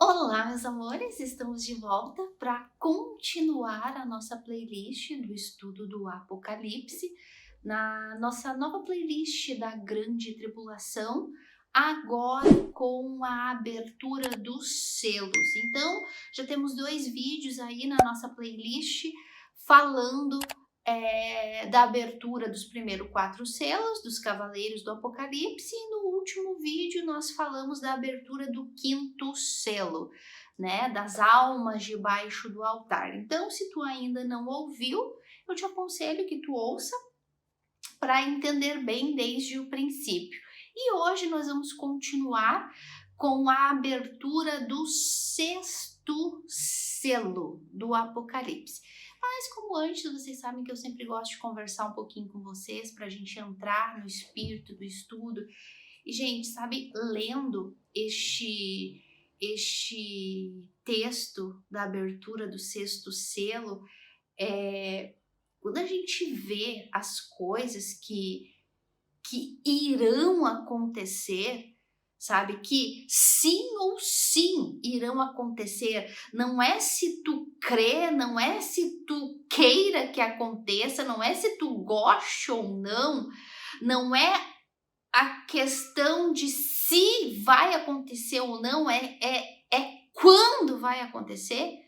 Olá, meus amores! Estamos de volta para continuar a nossa playlist do estudo do Apocalipse, na nossa nova playlist da Grande Tribulação, agora com a abertura dos selos. Então, já temos 2 vídeos aí na nossa playlist falando da abertura dos primeiros 4 selos, dos Cavaleiros do Apocalipse, e no último vídeo nós falamos da abertura do 5º selo, né, das almas debaixo do altar. Então, se tu ainda não ouviu, eu te aconselho que tu ouça para entender bem desde o princípio. E hoje nós vamos continuar com a abertura do 6º selo do Apocalipse. Mas como antes, vocês sabem que eu sempre gosto de conversar um pouquinho com vocês para a gente entrar no espírito do estudo. E, gente, sabe, lendo este texto da abertura do 6º selo, quando a gente vê as coisas que irão acontecer, sabe? Que sim ou sim irão acontecer. Não é se tu crê, não é se tu queira que aconteça, não é se tu goste ou não, não é a questão de se vai acontecer ou não, é quando vai acontecer.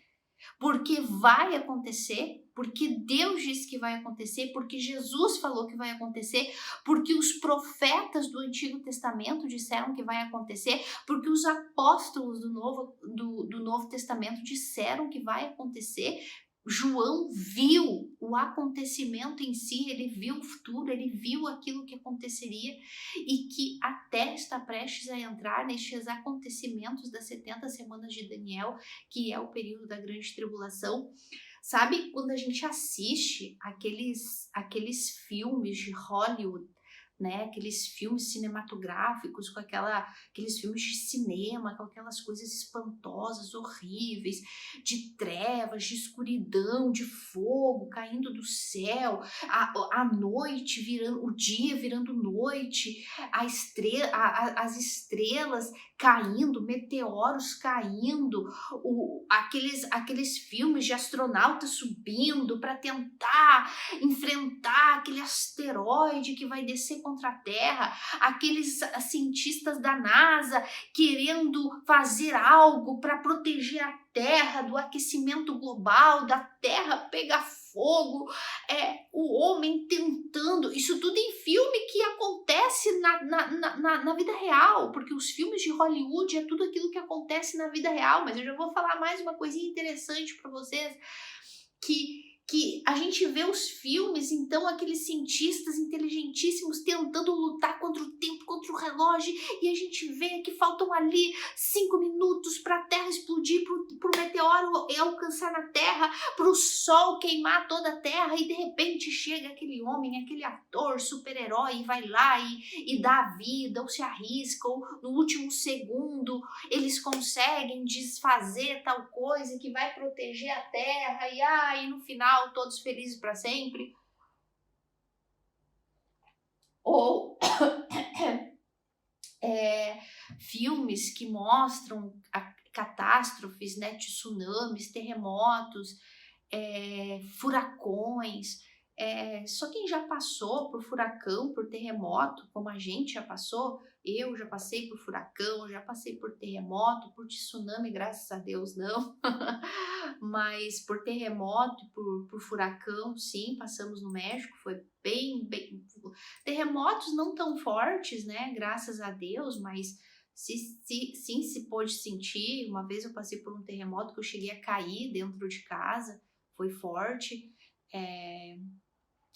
Porque vai acontecer, porque Deus disse que vai acontecer, porque Jesus falou que vai acontecer, porque os profetas do Antigo Testamento disseram que vai acontecer, porque os apóstolos do Novo Testamento disseram que vai acontecer. João viu o acontecimento em si, ele viu o futuro, ele viu aquilo que aconteceria e que até está prestes a entrar nestes acontecimentos das 70 semanas de Daniel, que é o período da grande tribulação. Sabe, quando a gente assiste aqueles filmes de Hollywood, né, aqueles filmes cinematográficos, com aqueles filmes de cinema, com aquelas coisas espantosas, horríveis, de trevas, de escuridão, de fogo caindo do céu, a noite virando, o dia virando noite, as estrelas caindo, meteoros caindo, aqueles filmes de astronautas subindo para tentar enfrentar aquele asteroide que vai descer contra a Terra, aqueles cientistas da NASA querendo fazer algo para proteger a Terra do aquecimento global, da Terra pegar fogo, o homem tentando, isso tudo em filme que acontece na vida real, porque os filmes de Hollywood é tudo aquilo que acontece na vida real. Mas eu já vou falar mais uma coisinha interessante para vocês, que a gente vê os filmes, então, aqueles cientistas inteligentíssimos tentando lutar contra o tempo, contra o relógio, e a gente vê que faltam ali 5 minutos para a Terra explodir, para o meteoro alcançar na Terra, para o Sol queimar toda a Terra, e de repente chega aquele homem, aquele ator, super-herói, e vai lá e dá a vida, ou se arrisca, ou no último segundo eles conseguem desfazer tal coisa que vai proteger a Terra, e no final todos felizes para sempre. Ou filmes que mostram catástrofes, né, tsunamis, terremotos, furacões. Só quem já passou por furacão, por terremoto, como a gente já passou, eu já passei por furacão, já passei por terremoto, por tsunami, graças a Deus não, mas por terremoto, por furacão, sim, passamos no México, foi bem, terremotos não tão fortes, né, graças a Deus, mas sim, se pôde sentir. Uma vez eu passei por um terremoto que eu cheguei a cair dentro de casa, foi forte.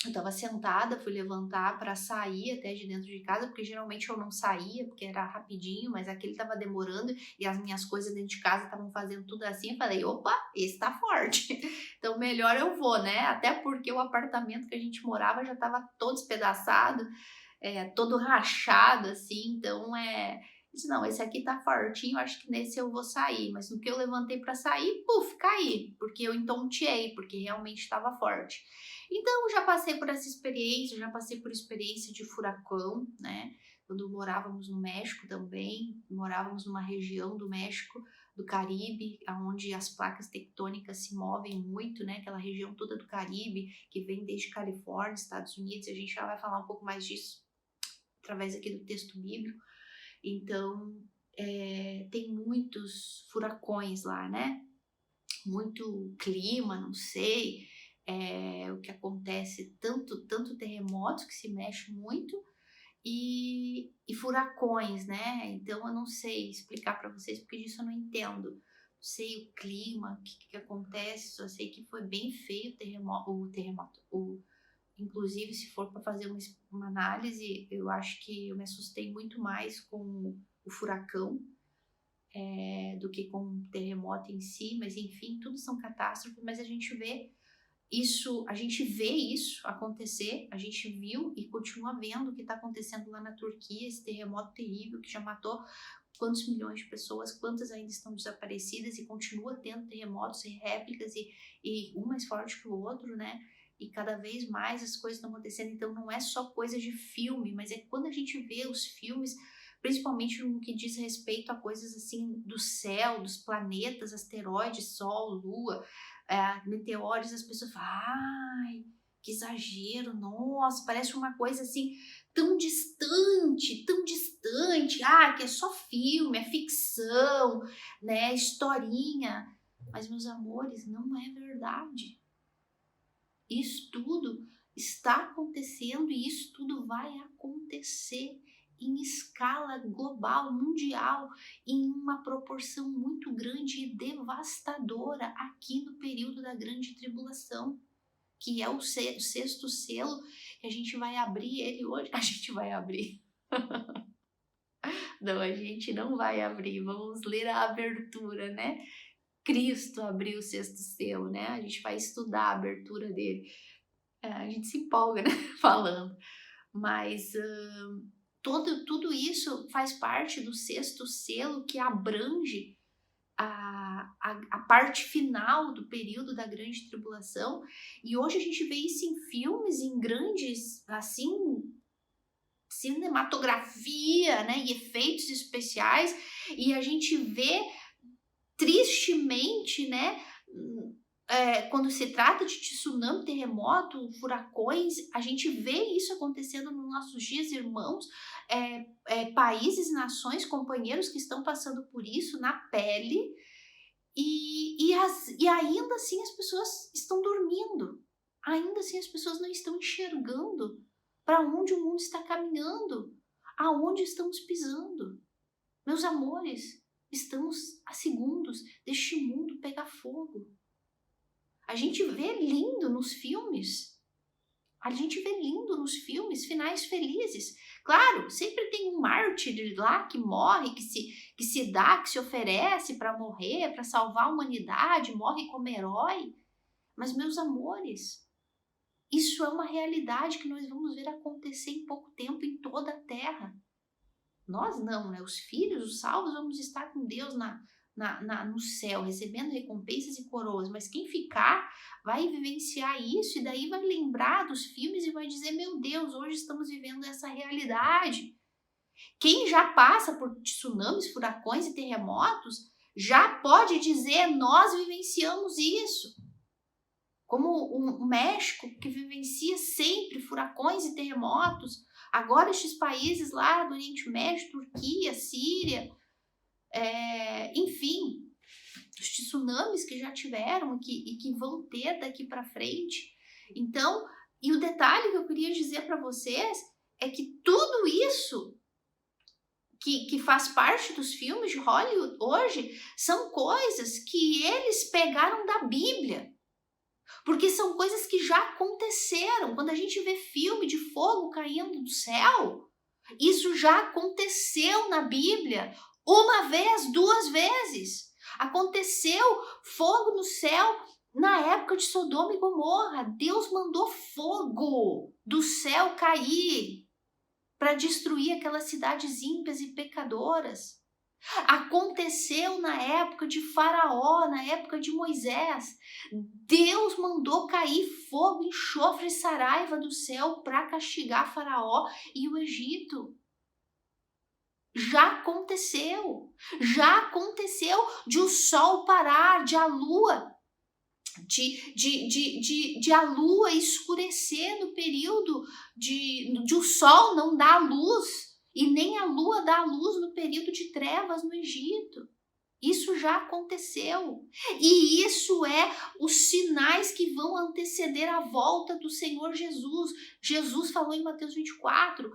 Eu estava sentada, fui levantar para sair até de dentro de casa, porque geralmente eu não saía, porque era rapidinho, mas aquele estava demorando e as minhas coisas dentro de casa estavam fazendo tudo assim. Eu falei, opa, esse tá forte, então melhor eu vou, né? Até porque o apartamento que a gente morava já estava todo despedaçado, todo rachado, assim, então disse, não, esse aqui tá fortinho, acho que nesse eu vou sair. Mas no que eu levantei para sair, puf, caí, porque eu entonteei, porque realmente estava forte. Então, já passei por essa experiência, já passei por experiência de furacão, né? Quando morávamos no México também, morávamos numa região do México do Caribe, onde as placas tectônicas se movem muito, né? Aquela região toda do Caribe, que vem desde Califórnia, Estados Unidos, a gente já vai falar um pouco mais disso através aqui do texto bíblico. Então, tem muitos furacões lá, né? Muito clima, não sei, o que acontece, tanto terremotos que se mexe muito e furacões, né? Então eu não sei explicar para vocês porque disso eu não entendo. Não sei o clima, o que acontece, só sei que foi bem feio o terremoto. Inclusive, se for para fazer uma análise, eu acho que eu me assustei muito mais com o furacão do que com o terremoto em si, mas enfim, tudo são catástrofes, mas a gente vê isso acontecer, a gente viu e continua vendo o que está acontecendo lá na Turquia, esse terremoto terrível que já matou quantos milhões de pessoas, quantas ainda estão desaparecidas e continua tendo terremotos e réplicas e um mais forte que o outro, né? E cada vez mais as coisas estão acontecendo, então não é só coisa de filme, mas é quando a gente vê os filmes, principalmente no que diz respeito a coisas assim do céu, dos planetas, asteroides, Sol, Lua, meteoros, as pessoas falam, ai, que exagero, nossa, parece uma coisa assim tão distante, que é só filme, é ficção, né, historinha. Mas, meus amores, não é verdade. Isso tudo está acontecendo e isso tudo vai acontecer em escala global, mundial, em uma proporção muito grande e devastadora aqui no período da grande tribulação, que é o sexto selo, que a gente vai abrir ele hoje. A gente vai abrir. Não, a gente não vai abrir, vamos ler a abertura, né? Cristo abriu o sexto selo, né? A gente vai estudar a abertura dele. A gente se empolga, né? Falando. Mas tudo isso faz parte do sexto selo que abrange a parte final do período da grande tribulação. E hoje a gente vê isso em filmes, em grandes, assim, cinematografia, né? E efeitos especiais. E a gente vê, tristemente, né? Quando se trata de tsunami, terremoto, furacões, a gente vê isso acontecendo nos nossos dias, irmãos, países, nações, companheiros que estão passando por isso na pele e ainda assim as pessoas estão dormindo, ainda assim as pessoas não estão enxergando para onde o mundo está caminhando, aonde estamos pisando. Meus amores, estamos a segundos deste mundo pegar fogo. A gente vê lindo nos filmes. A gente vê lindo nos filmes finais felizes. Claro, sempre tem um mártir lá que morre, que se oferece para morrer, para salvar a humanidade, morre como herói. Mas, meus amores, isso é uma realidade que nós vamos ver acontecer em pouco tempo em toda a Terra. Nós não, né? Os filhos, os salvos, vamos estar com Deus no céu, recebendo recompensas e coroas, mas quem ficar vai vivenciar isso e daí vai lembrar dos filmes e vai dizer, meu Deus, hoje estamos vivendo essa realidade. Quem já passa por tsunamis, furacões e terremotos, já pode dizer, nós vivenciamos isso. Como o México, que vivencia sempre furacões e terremotos, agora estes países lá do Oriente Médio, Turquia, Síria, enfim, os tsunamis que já tiveram e que vão ter daqui para frente. Então, e o detalhe que eu queria dizer para vocês é que tudo isso que faz parte dos filmes de Hollywood hoje são coisas que eles pegaram da Bíblia. Porque são coisas que já aconteceram. Quando a gente vê filme de fogo caindo do céu, isso já aconteceu na Bíblia. Uma vez, duas vezes. Aconteceu fogo no céu na época de Sodoma e Gomorra. Deus mandou fogo do céu cair para destruir aquelas cidades ímpias e pecadoras. Aconteceu na época de Faraó, na época de Moisés. Deus mandou cair fogo, enxofre e saraiva do céu para castigar Faraó e o Egito. Já aconteceu. Já aconteceu de o sol parar, de a lua a lua escurecer no período de o sol não dar luz e nem a lua dar luz no período de trevas no Egito. Isso já aconteceu. E isso é os sinais que vão anteceder a volta do Senhor Jesus. Jesus falou em Mateus 24.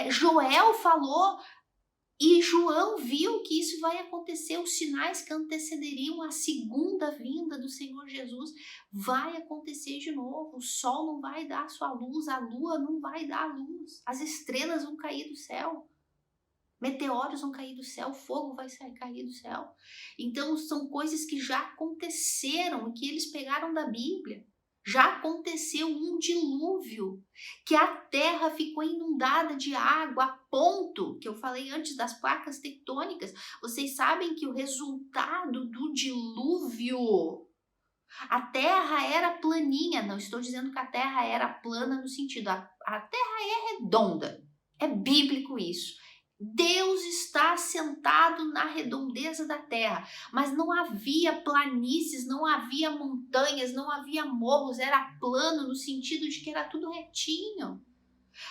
Joel falou e João viu que isso vai acontecer, os sinais que antecederiam a segunda vinda do Senhor Jesus vai acontecer de novo. O sol não vai dar sua luz, a lua não vai dar luz, as estrelas vão cair do céu, meteoros vão cair do céu, fogo vai cair do céu. Então são coisas que já aconteceram e que eles pegaram da Bíblia. Já aconteceu um dilúvio, que a terra ficou inundada de água a ponto, que eu falei antes das placas tectônicas, vocês sabem que o resultado do dilúvio, a terra era planinha, não estou dizendo que a terra era plana no sentido, a terra é redonda, é bíblico isso. Deus está sentado na redondeza da terra, mas não havia planícies, não havia montanhas, não havia morros, era plano no sentido de que era tudo retinho.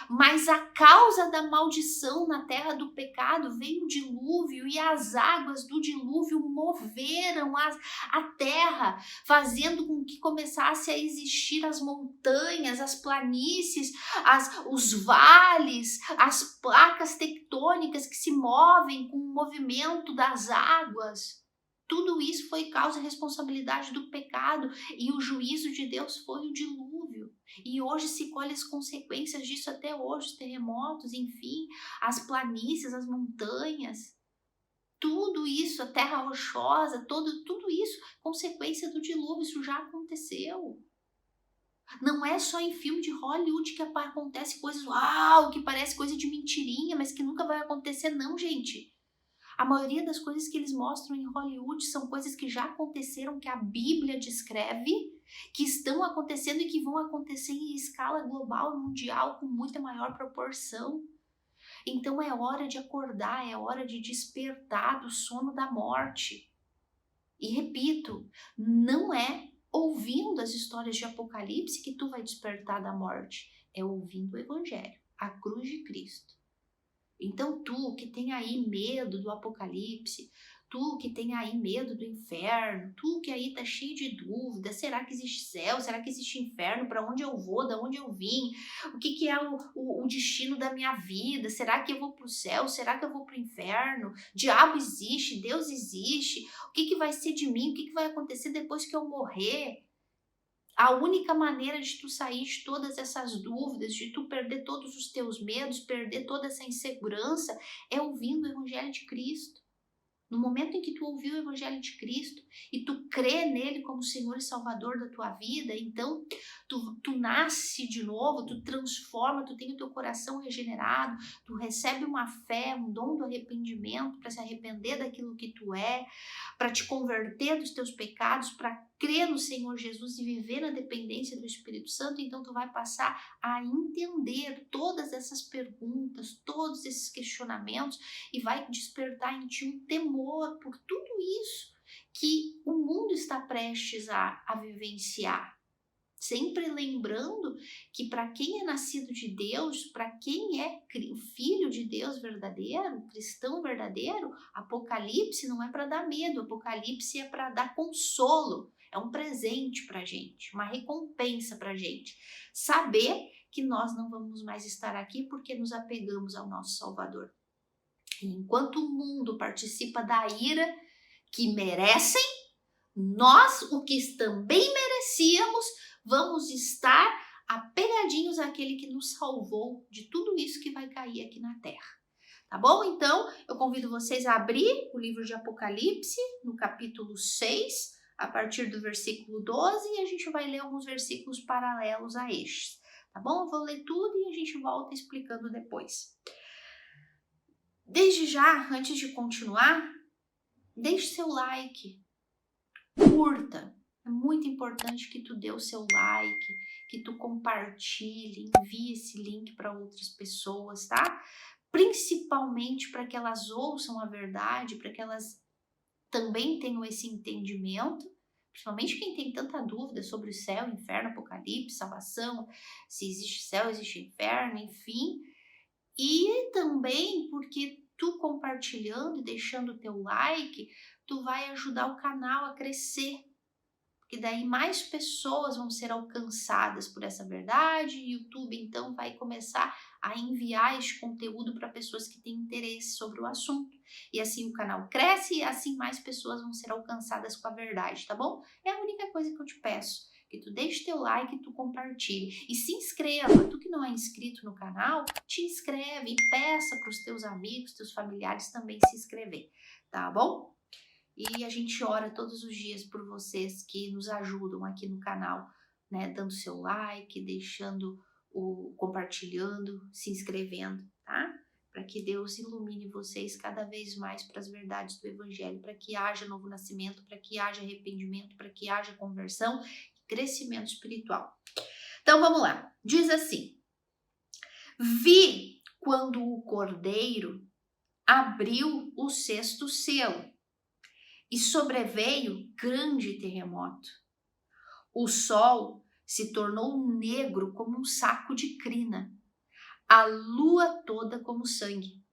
Mas a causa da maldição na terra do pecado veio o dilúvio e as águas do dilúvio moveram a terra, fazendo com que começasse a existir as montanhas, as planícies, os vales, as placas tectônicas que se movem com o movimento das águas. Tudo isso foi causa e responsabilidade do pecado e o juízo de Deus foi o dilúvio. E hoje se colhe as consequências disso até hoje, os terremotos, enfim, as planícies, as montanhas, tudo isso, a terra rochosa, tudo isso, consequência do dilúvio, isso já aconteceu. Não é só em filme de Hollywood que acontece coisas, uau, que parece coisa de mentirinha, mas que nunca vai acontecer, não, gente. A maioria das coisas que eles mostram em Hollywood são coisas que já aconteceram, que a Bíblia descreve, que estão acontecendo e que vão acontecer em escala global, mundial, com muita maior proporção. Então é hora de acordar, é hora de despertar do sono da morte. E repito, não é ouvindo as histórias de Apocalipse que tu vai despertar da morte, é ouvindo o Evangelho, a cruz de Cristo. Então tu que tem aí medo do apocalipse, tu que tem aí medo do inferno, tu que aí tá cheio de dúvidas, será que existe céu, será que existe inferno, para onde eu vou, da onde eu vim, o que é o destino da minha vida, será que eu vou pro céu, será que eu vou pro inferno, diabo existe, Deus existe, o que vai ser de mim, o que vai acontecer depois que eu morrer? A única maneira de tu sair de todas essas dúvidas, de tu perder todos os teus medos, perder toda essa insegurança, é ouvindo o Evangelho de Cristo. No momento em que tu ouviu o Evangelho de Cristo e tu crê nele como Senhor e Salvador da tua vida, então tu nasce de novo, tu transforma, tu tem o teu coração regenerado, tu recebe uma fé, um dom do arrependimento para se arrepender daquilo que tu é, para te converter dos teus pecados, para crer no Senhor Jesus e viver na dependência do Espírito Santo, então tu vai passar a entender todas essas perguntas, todos esses questionamentos e vai despertar em ti um temor por tudo isso que o mundo está prestes a vivenciar. Sempre lembrando que para quem é nascido de Deus, para quem é filho de Deus verdadeiro, cristão verdadeiro, Apocalipse não é para dar medo, Apocalipse é para dar consolo, é um presente para a gente, uma recompensa para a gente. Saber que nós não vamos mais estar aqui porque nos apegamos ao nosso Salvador. E enquanto o mundo participa da ira que merecem, nós, o que também merecíamos, vamos estar apegadinhos àquele que nos salvou de tudo isso que vai cair aqui na terra. Tá bom? Então, eu convido vocês a abrir o livro de Apocalipse, no capítulo 6, a partir do versículo 12, e a gente vai ler alguns versículos paralelos a estes. Tá bom? Eu vou ler tudo e a gente volta explicando depois. Desde já, antes de continuar, deixe seu like, curta. É muito importante que tu dê o seu like, que tu compartilhe, envie esse link para outras pessoas, tá? principalmente para que elas ouçam a verdade, para que elas também tenham esse entendimento, principalmente quem tem tanta dúvida sobre o céu, inferno, apocalipse, salvação, se existe céu, existe inferno, enfim. E também porque tu compartilhando e deixando o teu like, tu vai ajudar o canal a crescer. Porque daí mais pessoas vão ser alcançadas por essa verdade, e o YouTube então vai começar a enviar esse conteúdo para pessoas que têm interesse sobre o assunto. E assim o canal cresce e assim mais pessoas vão ser alcançadas com a verdade, tá bom? É a única coisa que eu te peço, que tu deixe teu like e tu compartilhe. E se inscreva, tu que não é inscrito no canal, te inscreve e peça para os teus amigos, teus familiares também se inscrever, tá bom? E a gente ora todos os dias por vocês que nos ajudam aqui no canal, né? Dando seu like, deixando compartilhando, se inscrevendo, tá? Para que Deus ilumine vocês cada vez mais para as verdades do Evangelho, para que haja novo nascimento, para que haja arrependimento, para que haja conversão e crescimento espiritual. Então vamos lá, diz assim: vi quando o Cordeiro abriu o sexto selo, e sobreveio grande terremoto. O sol se tornou negro como um saco de crina, a lua toda como sangue.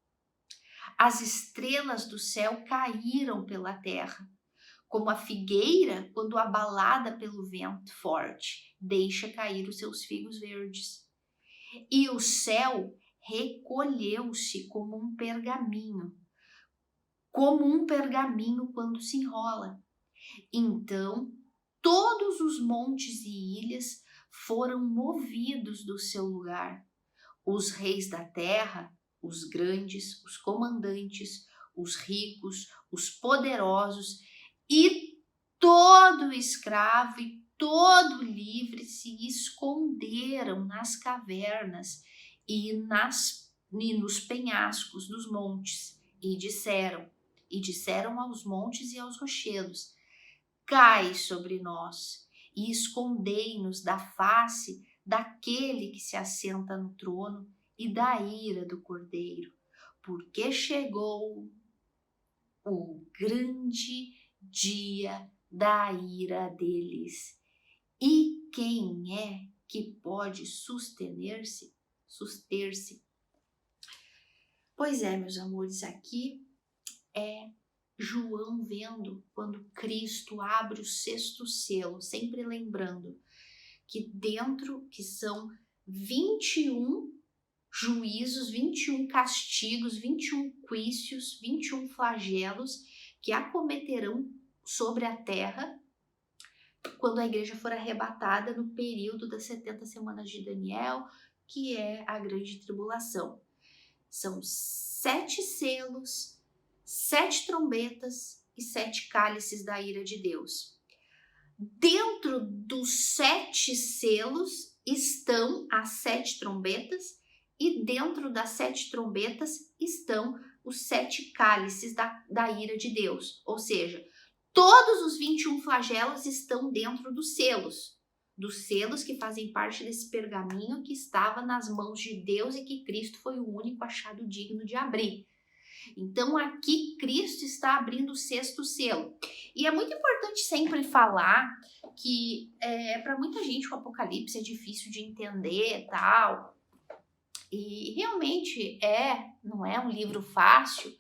As estrelas do céu caíram pela terra, como a figueira quando abalada pelo vento forte deixa cair os seus figos verdes. E o céu recolheu-se como um pergaminho quando se enrola. Então, todos os montes e ilhas foram movidos do seu lugar. Os reis da terra, os grandes, os comandantes, os ricos, os poderosos e todo escravo e todo livre se esconderam nas cavernas e nos penhascos dos montes e disseram aos montes e aos rochedos: cai sobre nós e escondei-nos da face daquele que se assenta no trono e da ira do Cordeiro, porque chegou o grande dia da ira deles. E quem é que pode suster-se? Pois é, meus amores, aqui é João vendo quando Cristo abre o sexto selo, sempre lembrando que são 21 juízos, 21 castigos, 21 juízos, 21 flagelos que acometerão sobre a terra quando a igreja for arrebatada no período das 70 semanas de Daniel, que é a grande tribulação. São 7 selos, 7 trombetas e 7 cálices da ira de Deus. Dentro dos 7 selos estão as 7 trombetas e dentro das 7 trombetas estão os 7 cálices da ira de Deus. Ou seja, todos os 21 flagelos estão dentro dos selos que fazem parte desse pergaminho que estava nas mãos de Deus e que Cristo foi o único achado digno de abrir. Então aqui Cristo está abrindo o sexto selo. E é muito importante sempre falar que para muita gente o Apocalipse é difícil de entender e tal. E realmente não é um livro fácil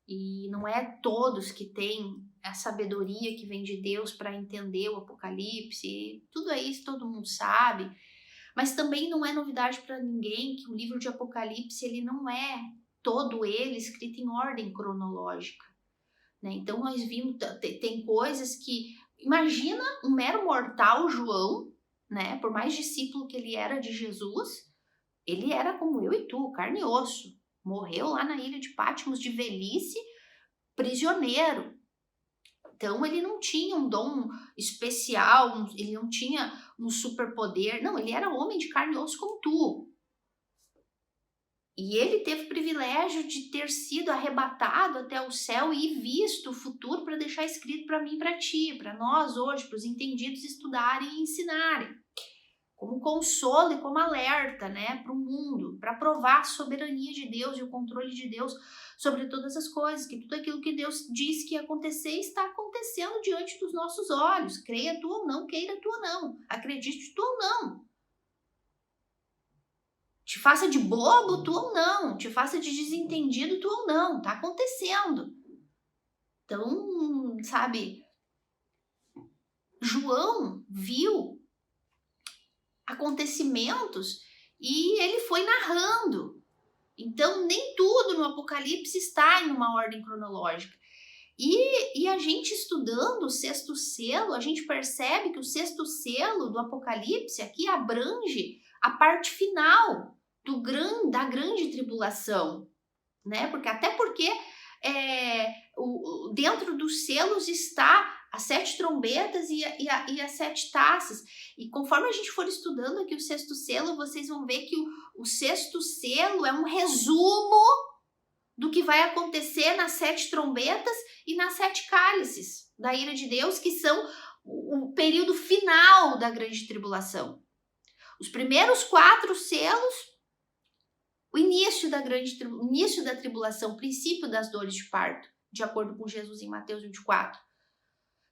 e não é todos que têm a sabedoria que vem de Deus para entender o Apocalipse. Tudo isso todo mundo sabe. Mas também não é novidade para ninguém que o livro de Apocalipse ele não é todo ele escrito em ordem cronológica, né? Então nós vimos, tem coisas que, imagina um mero mortal, João, né? Por mais discípulo que ele era de Jesus, ele era como eu e tu, carne e osso, morreu lá na ilha de Patmos de velhice, prisioneiro. Então ele não tinha um dom especial, ele não tinha um superpoder, não, ele era homem de carne e osso como tu. E ele teve o privilégio de ter sido arrebatado até o céu e visto o futuro para deixar escrito para mim e para ti, para nós hoje, para os entendidos estudarem e ensinarem. como consolo e como alerta, né, para o mundo, para provar a soberania de Deus e o controle de Deus sobre todas as coisas, que tudo aquilo que Deus diz que ia acontecer está acontecendo diante dos nossos olhos, creia tu ou não, queira tu ou não, acredite tu ou não, te faça de bobo tu ou não, te faça de desentendido tu ou não, tá acontecendo. Então, sabe, João viu acontecimentos e ele foi narrando. Então, nem tudo no Apocalipse está em uma ordem cronológica. E a gente estudando o sexto selo, a gente percebe que o sexto selo do Apocalipse aqui abrange a parte final da grande tribulação, né? Até porque dentro dos selos está as 7 trombetas e as 7 taças. E conforme a gente for estudando aqui o sexto selo, vocês vão ver que o sexto selo é um resumo do que vai acontecer nas 7 trombetas e nas 7 cálices da ira de Deus, que são o período final da grande tribulação. Os primeiros 4 selos, o início da tribulação, o princípio das dores de parto, de acordo com Jesus em Mateus 24.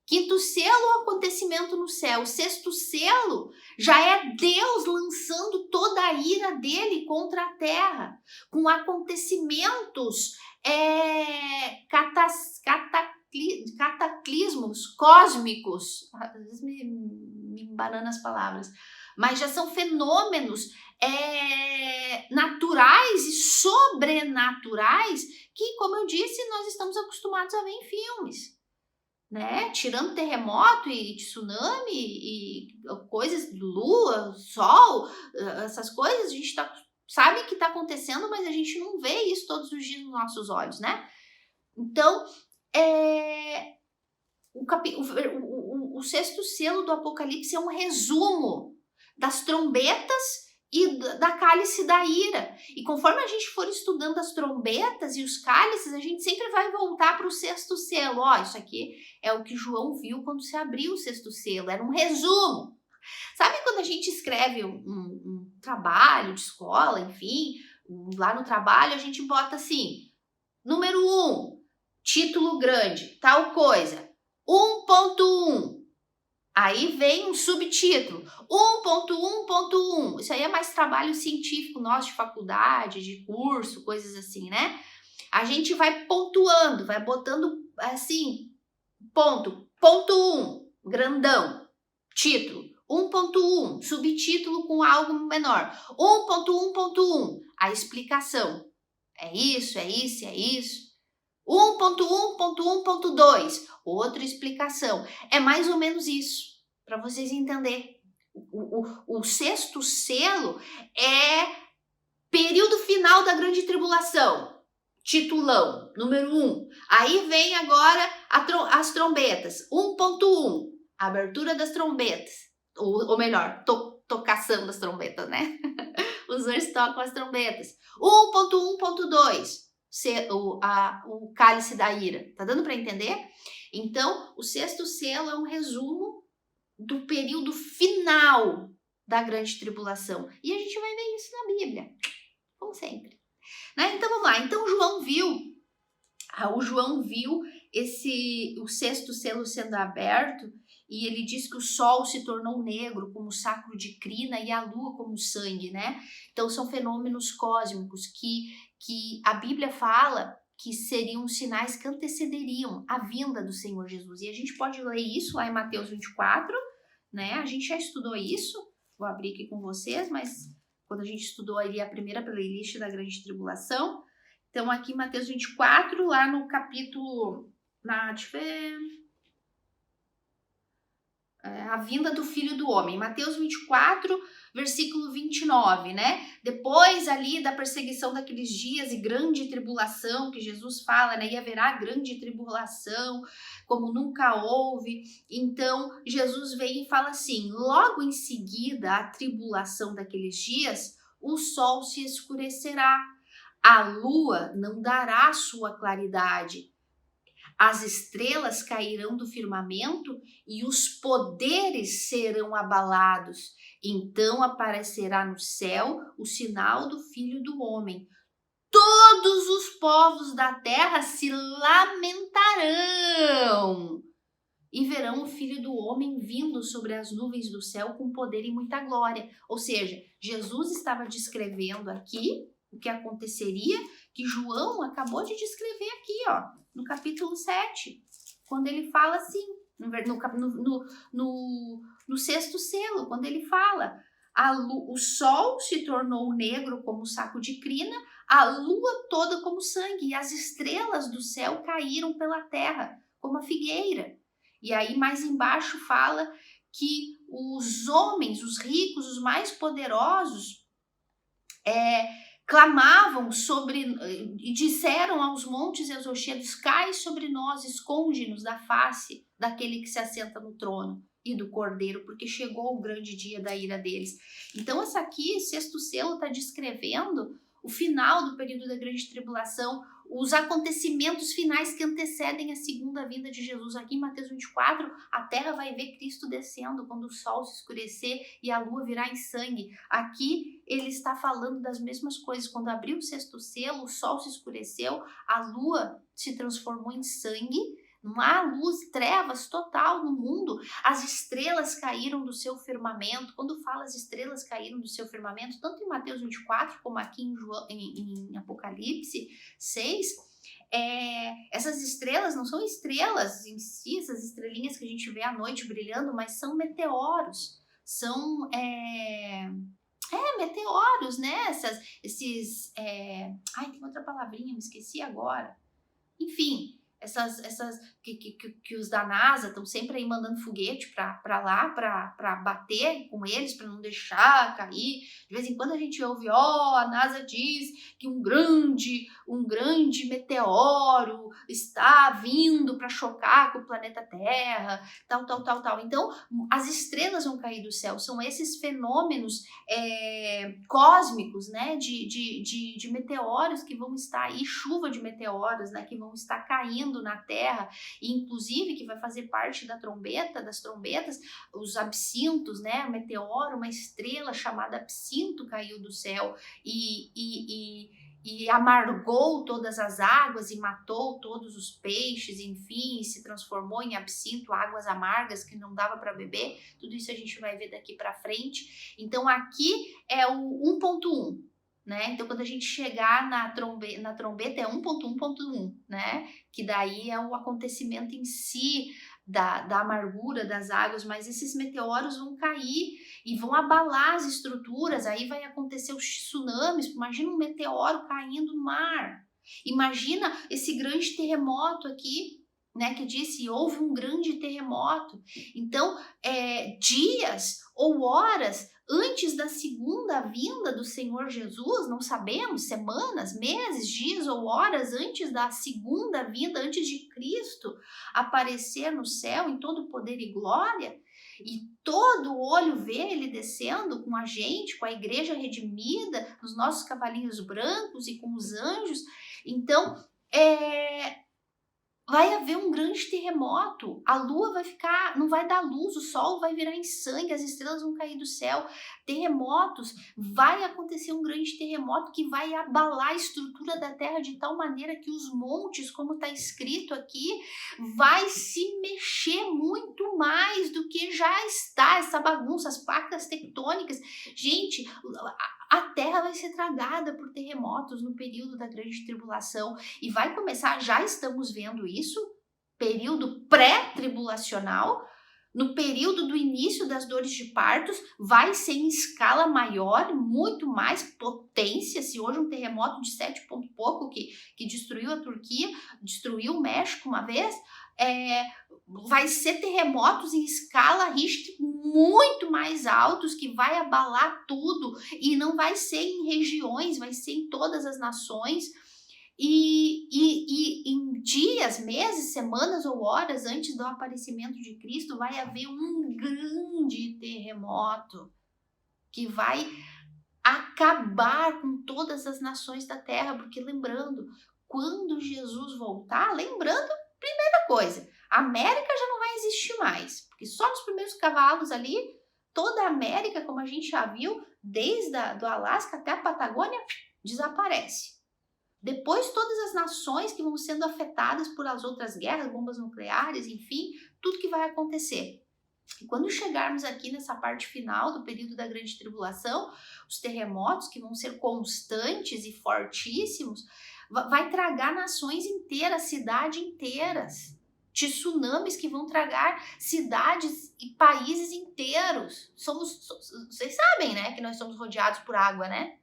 Quinto selo, o acontecimento no céu. O sexto selo já é Deus lançando toda a ira dele contra a terra, com acontecimentos cataclismos cósmicos. Às vezes me embanando as palavras, mas já são fenômenos naturais e sobrenaturais que, como eu disse, nós estamos acostumados a ver em filmes. Né? Tirando terremoto e tsunami e coisas, lua, sol, essas coisas, a gente sabe que está acontecendo, mas a gente não vê isso todos os dias nos nossos olhos, né? Então, o sexto selo do Apocalipse é um resumo das trombetas e da cálice da ira. E conforme a gente for estudando as trombetas e os cálices, a gente sempre vai voltar para o sexto selo. Isso aqui é o que João viu quando se abriu o sexto selo. Era um resumo. Sabe quando a gente escreve um trabalho de escola, enfim, lá no trabalho a gente bota assim, número 1, título grande, tal coisa, 1.1. Aí vem um subtítulo, 1.1.1. Isso aí é mais trabalho científico nosso de faculdade, de curso, coisas assim, né? A gente vai pontuando, vai botando assim, ponto 1, grandão, título, 1.1, subtítulo com algo menor, 1.1.1, a explicação. É isso, é isso, é isso. 1.1.1.2, outra explicação. É mais ou menos isso, para vocês entenderem. O sexto selo é período final da grande tribulação, titulão, número 1. Aí vem agora as trombetas, 1.1, abertura das trombetas, ou melhor, tocação das trombetas, né? Os dois tocam as trombetas. 1.1.2, o cálice da ira. Tá dando para entender? Então, o sexto selo é um resumo do período final da grande tribulação. E a gente vai ver isso na Bíblia, como sempre. Né? Então, vamos lá. Então, o João viu o sexto selo sendo aberto e ele diz que o sol se tornou negro como sacro de crina e a lua como sangue, né? Então, são fenômenos cósmicos que a Bíblia fala que seriam sinais que antecederiam a vinda do Senhor Jesus. E a gente pode ler isso lá em Mateus 24, né? A gente já estudou isso, vou abrir aqui com vocês, mas quando a gente estudou ali a primeira playlist da Grande Tribulação, então aqui em Mateus 24, lá no capítulo, deixa eu ver, a vinda do Filho do Homem, Mateus 24, versículo 29, né? Depois ali da perseguição daqueles dias e grande tribulação que Jesus fala, né? E haverá grande tribulação, como nunca houve. Então, Jesus vem e fala assim, logo em seguida a tribulação daqueles dias, o sol se escurecerá, a lua não dará sua claridade. as estrelas cairão do firmamento e os poderes serão abalados. Então aparecerá no céu o sinal do Filho do Homem. Todos os povos da terra se lamentarão e verão o Filho do Homem vindo sobre as nuvens do céu com poder e muita glória. Ou seja, Jesus estava descrevendo aqui o que aconteceria, que João acabou de descrever aqui, no capítulo 7, quando ele fala assim, no sexto selo, quando ele fala: o sol se tornou negro como saco de crina, a lua toda como sangue, e as estrelas do céu caíram pela terra como a figueira. E aí mais embaixo fala que os homens, os ricos, os mais poderosos, clamavam e disseram aos montes e aos rochedos: cai sobre nós, esconde-nos da face daquele que se assenta no trono e do Cordeiro, porque chegou o grande dia da ira deles. Então essa aqui, sexto selo, está descrevendo o final do período da grande tribulação, os acontecimentos finais que antecedem a segunda vinda de Jesus. Aqui em Mateus 24, a terra vai ver Cristo descendo quando o sol se escurecer e a lua virar em sangue. Aqui ele está falando das mesmas coisas. Quando abriu o sexto selo, o sol se escureceu, a lua se transformou em sangue, não há luz, trevas total no mundo. As estrelas caíram do seu firmamento. Quando fala as estrelas caíram do seu firmamento, tanto em Mateus 24 como aqui em Apocalipse 6, essas estrelas não são estrelas em si, essas estrelinhas que a gente vê à noite brilhando, mas são meteoros. São meteoros, né? Tem outra palavrinha, me esqueci agora. Enfim, essas que os da NASA estão sempre aí mandando foguete para lá, para bater com eles, para não deixar cair. De vez em quando a gente ouve: a NASA diz que um grande meteoro está vindo para chocar com o planeta Terra, tal. Então, as estrelas vão cair do céu. São esses fenômenos cósmicos, né, de meteoros que vão estar aí, chuva de meteoros, né, que vão estar caindo na terra, e inclusive que vai fazer parte das trombetas, os absintos, né, um meteoro, uma estrela chamada absinto caiu do céu e amargou todas as águas e matou todos os peixes, enfim, se transformou em absinto, águas amargas que não dava para beber. Tudo isso a gente vai ver daqui para frente. Então aqui é o 1.1. Né? Então, quando a gente chegar na trombeta é 1.1.1, né? Que daí é o acontecimento em si da amargura das águas, mas esses meteoros vão cair e vão abalar as estruturas, aí vai acontecer os tsunamis. Imagina um meteoro caindo no mar, imagina esse grande terremoto aqui, né, que disse: houve um grande terremoto. Então, dias ou horas antes da segunda vinda do Senhor Jesus, não sabemos, semanas, meses, dias ou horas antes da segunda vinda, antes de Cristo aparecer no céu em todo poder e glória, e todo olho vê ele descendo com a gente, com a igreja redimida, nos nossos cavalinhos brancos e com os anjos. Então, vai haver um grande terremoto, a lua vai ficar, não vai dar luz, o sol vai virar em sangue, as estrelas vão cair do céu, terremotos, vai acontecer um grande terremoto que vai abalar a estrutura da terra de tal maneira que os montes, como está escrito aqui, vai se mexer muito mais do que já está, essa bagunça, as placas tectônicas. Gente, a terra vai ser tragada por terremotos no período da grande tribulação e vai começar, já estamos vendo isso, período pré-tribulacional. No período do início das dores de partos, vai ser em escala maior, muito mais potência. Se hoje um terremoto de 7 ponto pouco que destruiu a Turquia, destruiu o México uma vez, vai ser terremotos em escala Richter muito mais altos, que vai abalar tudo, e não vai ser em regiões, vai ser em todas as nações. E em dias, meses, semanas ou horas antes do aparecimento de Cristo, vai haver um grande terremoto que vai acabar com todas as nações da terra. Porque lembrando, quando Jesus voltar, lembrando Primeira coisa, a América já não vai existir mais, porque só nos primeiros cavalos ali, toda a América, como a gente já viu, desde do Alasca até a Patagônia, desaparece. Depois todas as nações que vão sendo afetadas por as outras guerras, bombas nucleares, enfim, tudo que vai acontecer. E quando chegarmos aqui nessa parte final do período da Grande Tribulação, os terremotos que vão ser constantes e fortíssimos, vai tragar nações inteiras, cidades inteiras. Tsunamis que vão tragar cidades e países inteiros. Vocês sabem, né, que nós somos rodeados por água, né?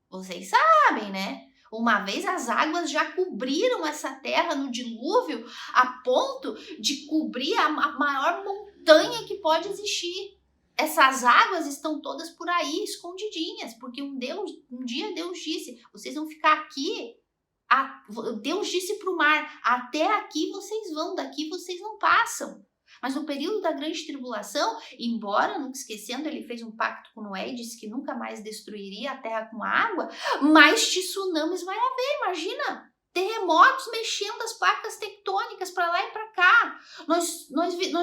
Vocês sabem, né? Uma vez as águas já cobriram essa terra no dilúvio a ponto de cobrir a maior montanha que pode existir. Essas águas estão todas por aí escondidinhas, porque um dia Deus disse, vocês vão ficar aqui. Deus disse para o mar, até aqui vocês vão, daqui vocês não passam. Mas no período da Grande Tribulação, embora, nunca esquecendo, ele fez um pacto com Noé e disse que nunca mais destruiria a terra com água, mas tsunamis vai haver, imagina! Terremotos mexendo as placas tectônicas para lá e para cá. Nós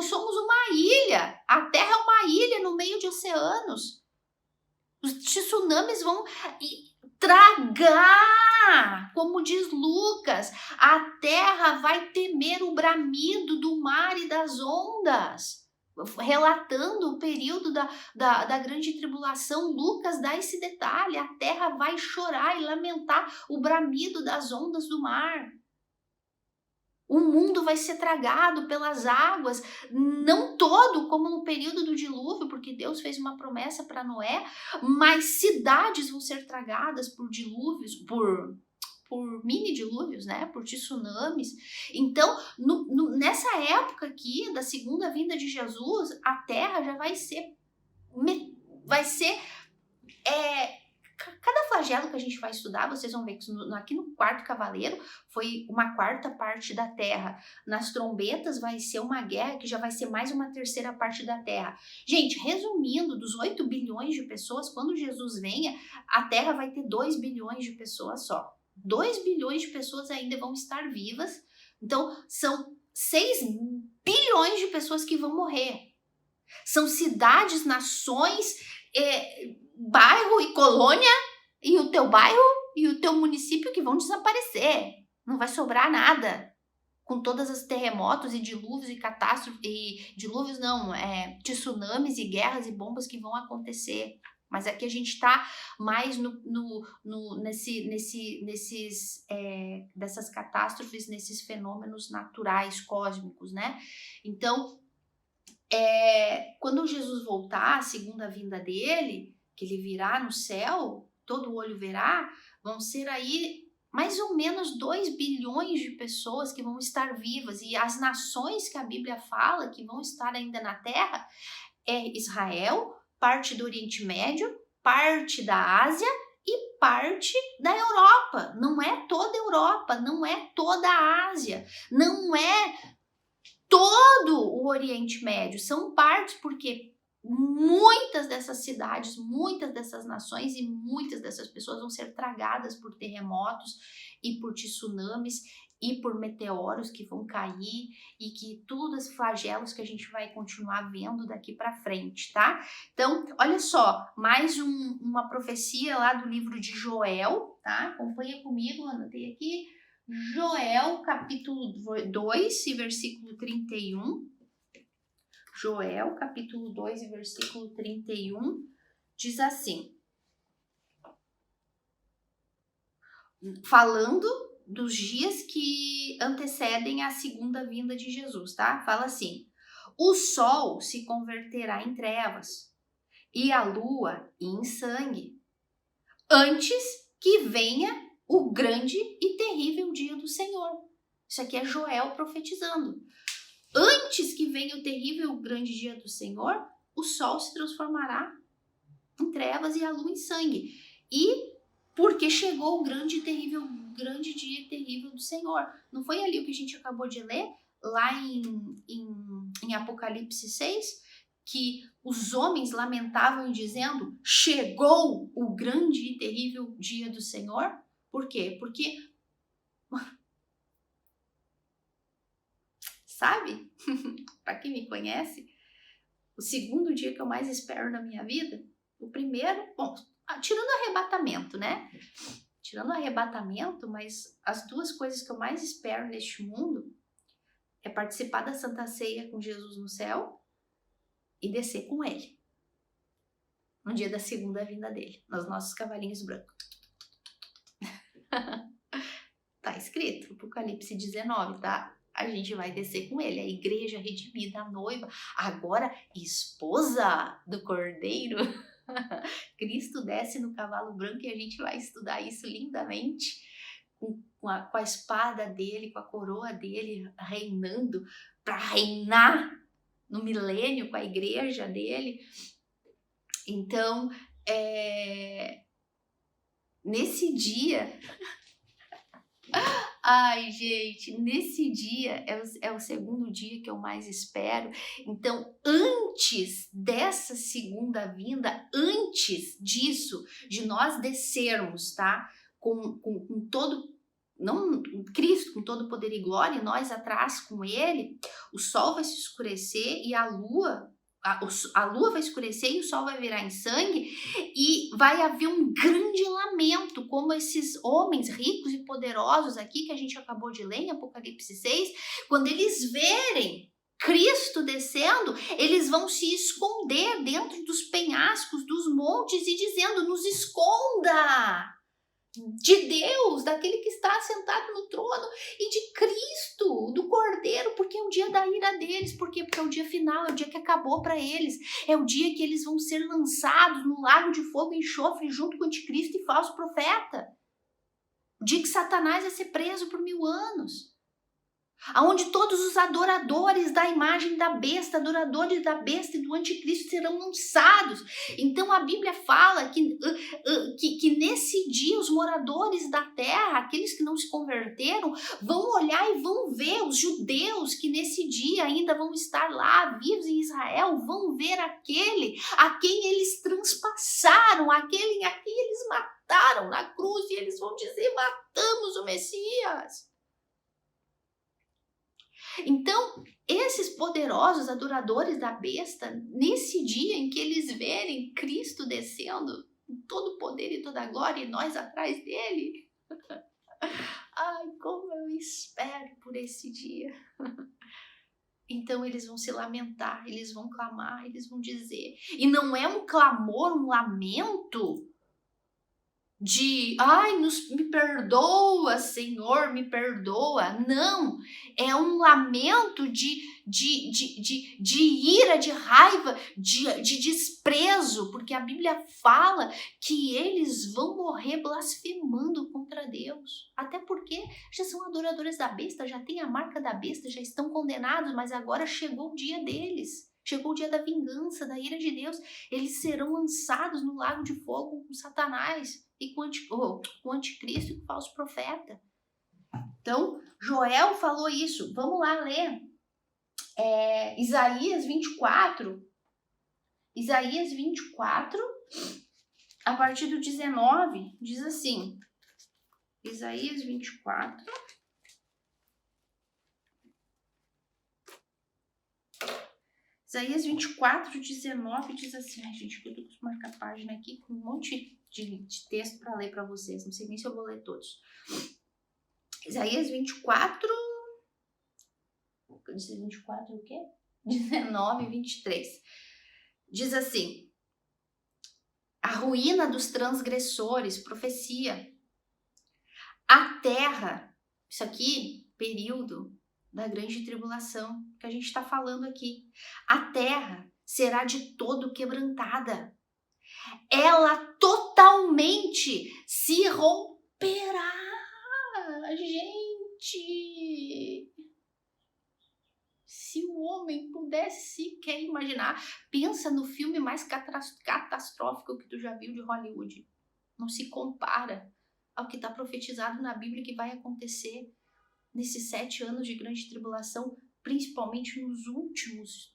somos uma ilha, a Terra é uma ilha no meio de oceanos. Os tsunamis vão tragar, como diz Lucas, a terra vai temer o bramido do mar e das ondas. Relatando o período da grande tribulação, Lucas dá esse detalhe, a terra vai chorar e lamentar o bramido das ondas do mar. O mundo vai ser tragado pelas águas, não todo como no período do dilúvio, porque Deus fez uma promessa para Noé, mas cidades vão ser tragadas por dilúvios, por mini dilúvios, né? Por tsunamis. Então, nessa época aqui da segunda vinda de Jesus, a terra já vai ser cada flagelo que a gente vai estudar, vocês vão ver que aqui no quarto cavaleiro foi uma quarta parte da terra. Nas trombetas vai ser uma guerra que já vai ser mais uma terceira parte da terra. Gente, resumindo, dos 8 bilhões de pessoas, quando Jesus venha, a terra vai ter 2 bilhões de pessoas só. 2 bilhões de pessoas ainda vão estar vivas. Então, são 6 bilhões de pessoas que vão morrer. São cidades, nações, bairro e colônia, e o teu bairro e o teu município que vão desaparecer. Não vai sobrar nada. Com todos os terremotos e dilúvios e catástrofes, tsunamis e guerras e bombas que vão acontecer. Mas aqui a gente está mais dessas catástrofes, nesses fenômenos naturais, cósmicos, né? Então, quando Jesus voltar, a segunda vinda dele, que ele virá no céu, todo olho verá, vão ser aí mais ou menos 2 bilhões de pessoas que vão estar vivas. E as nações que a Bíblia fala que vão estar ainda na Terra é Israel, parte do Oriente Médio, parte da Ásia e parte da Europa. Não é toda a Europa, não é toda a Ásia, não é todo o Oriente Médio. São partes, porque muitas dessas cidades, muitas dessas nações e muitas dessas pessoas vão ser tragadas por terremotos e por tsunamis e por meteoros que vão cair e que todos os flagelos que a gente vai continuar vendo daqui para frente, tá? Então, olha só, mais uma profecia lá do livro de Joel, tá? Acompanha comigo, anotei aqui. Joel, capítulo 2, versículo 31. Joel, capítulo 2, versículo 31, diz assim, falando dos dias que antecedem a segunda vinda de Jesus, tá? Fala assim, o sol se converterá em trevas e a lua em sangue, antes que venha o grande e terrível dia do Senhor. Isso aqui é Joel profetizando. Antes que venha o terrível e grande dia do Senhor, o sol se transformará em trevas e a lua em sangue. E porque chegou o grande dia terrível do Senhor. Não foi ali o que a gente acabou de ler, lá em Apocalipse 6, que os homens lamentavam dizendo, chegou o grande e terrível dia do Senhor? Por quê? Porque sabe? Para quem me conhece, o segundo dia que eu mais espero na minha vida, o primeiro, bom, tirando o arrebatamento, né? Tirando o arrebatamento, mas as duas coisas que eu mais espero neste mundo é participar da Santa Ceia com Jesus no céu e descer com ele no dia da segunda vinda dele, nos nossos cavalinhos brancos. Tá escrito, Apocalipse 19, tá? A gente vai descer com ele, a igreja redimida, a noiva, agora esposa do Cordeiro. Cristo desce no cavalo branco e a gente vai estudar isso lindamente, com a espada dele, com a coroa dele, reinando, para reinar no milênio com a igreja dele. Então, nesse dia... Ai, gente, nesse dia é o segundo dia que eu mais espero. Então, antes dessa segunda vinda, antes disso, de nós descermos, tá? Com todo, não Cristo, com todo poder e glória, e nós atrás com ele, o sol vai se escurecer e a lua vai escurecer e o sol vai virar em sangue e vai haver um grande lamento, como esses homens ricos e poderosos aqui que a gente acabou de ler em Apocalipse 6, quando eles verem Cristo descendo, eles vão se esconder dentro dos penhascos, dos montes e dizendo, nos esconda de Deus, daquele que está sentado no trono e de Cristo, do Cordeiro, porque é o dia da ira deles. Por quê? Porque é o dia final, é o dia que acabou para eles, é o dia que eles vão ser lançados no lago de fogo e enxofre junto com o anticristo e falso profeta, o dia que Satanás vai ser preso por 1000 anos, aonde todos os adoradores da imagem da besta, adoradores da besta e do anticristo serão lançados. Então a Bíblia fala que nesse dia os moradores da terra, aqueles que não se converteram, vão olhar e vão ver os judeus que nesse dia ainda vão estar lá vivos em Israel, vão ver aquele a quem eles transpassaram, aquele a quem eles mataram na cruz, e eles vão dizer, matamos o Messias. Então, esses poderosos adoradores da besta, nesse dia em que eles verem Cristo descendo, todo o poder e toda a glória, e nós atrás dele, ai, como eu espero por esse dia. Então eles vão se lamentar, eles vão clamar, eles vão dizer, e não é um clamor, um lamento de, ai, me perdoa, Senhor, me perdoa. Não, é um lamento de ira, de raiva, de desprezo, porque a Bíblia fala que eles vão morrer blasfemando contra Deus. Até porque já são adoradores da besta, já têm a marca da besta, já estão condenados, mas agora chegou o dia deles. Chegou o dia da vingança, da ira de Deus. Eles serão lançados no lago de fogo com Satanás e com o anticristo e com o falso profeta. Então, Joel falou isso. Vamos lá ler. Isaías 24. Isaías 24, a partir do 19, diz assim. Isaías 24. Isaías 24, 19 diz assim. Ai, gente, eu tô com marcar a página aqui com um monte de texto para ler para vocês. Não sei nem se eu vou ler todos. Isaías 24. Eu disse 24 o quê? 19, 23. Diz assim. A ruína dos transgressores, profecia. A terra, isso aqui, período da grande tribulação, que a gente está falando aqui. A terra será de todo quebrantada. Ela totalmente se romperá. Gente, se o homem pudesse sequer imaginar, pensa no filme mais catastrófico que tu já viu de Hollywood. Não se compara ao que está profetizado na Bíblia que vai acontecer nesses 7 anos de grande tribulação, principalmente nos últimos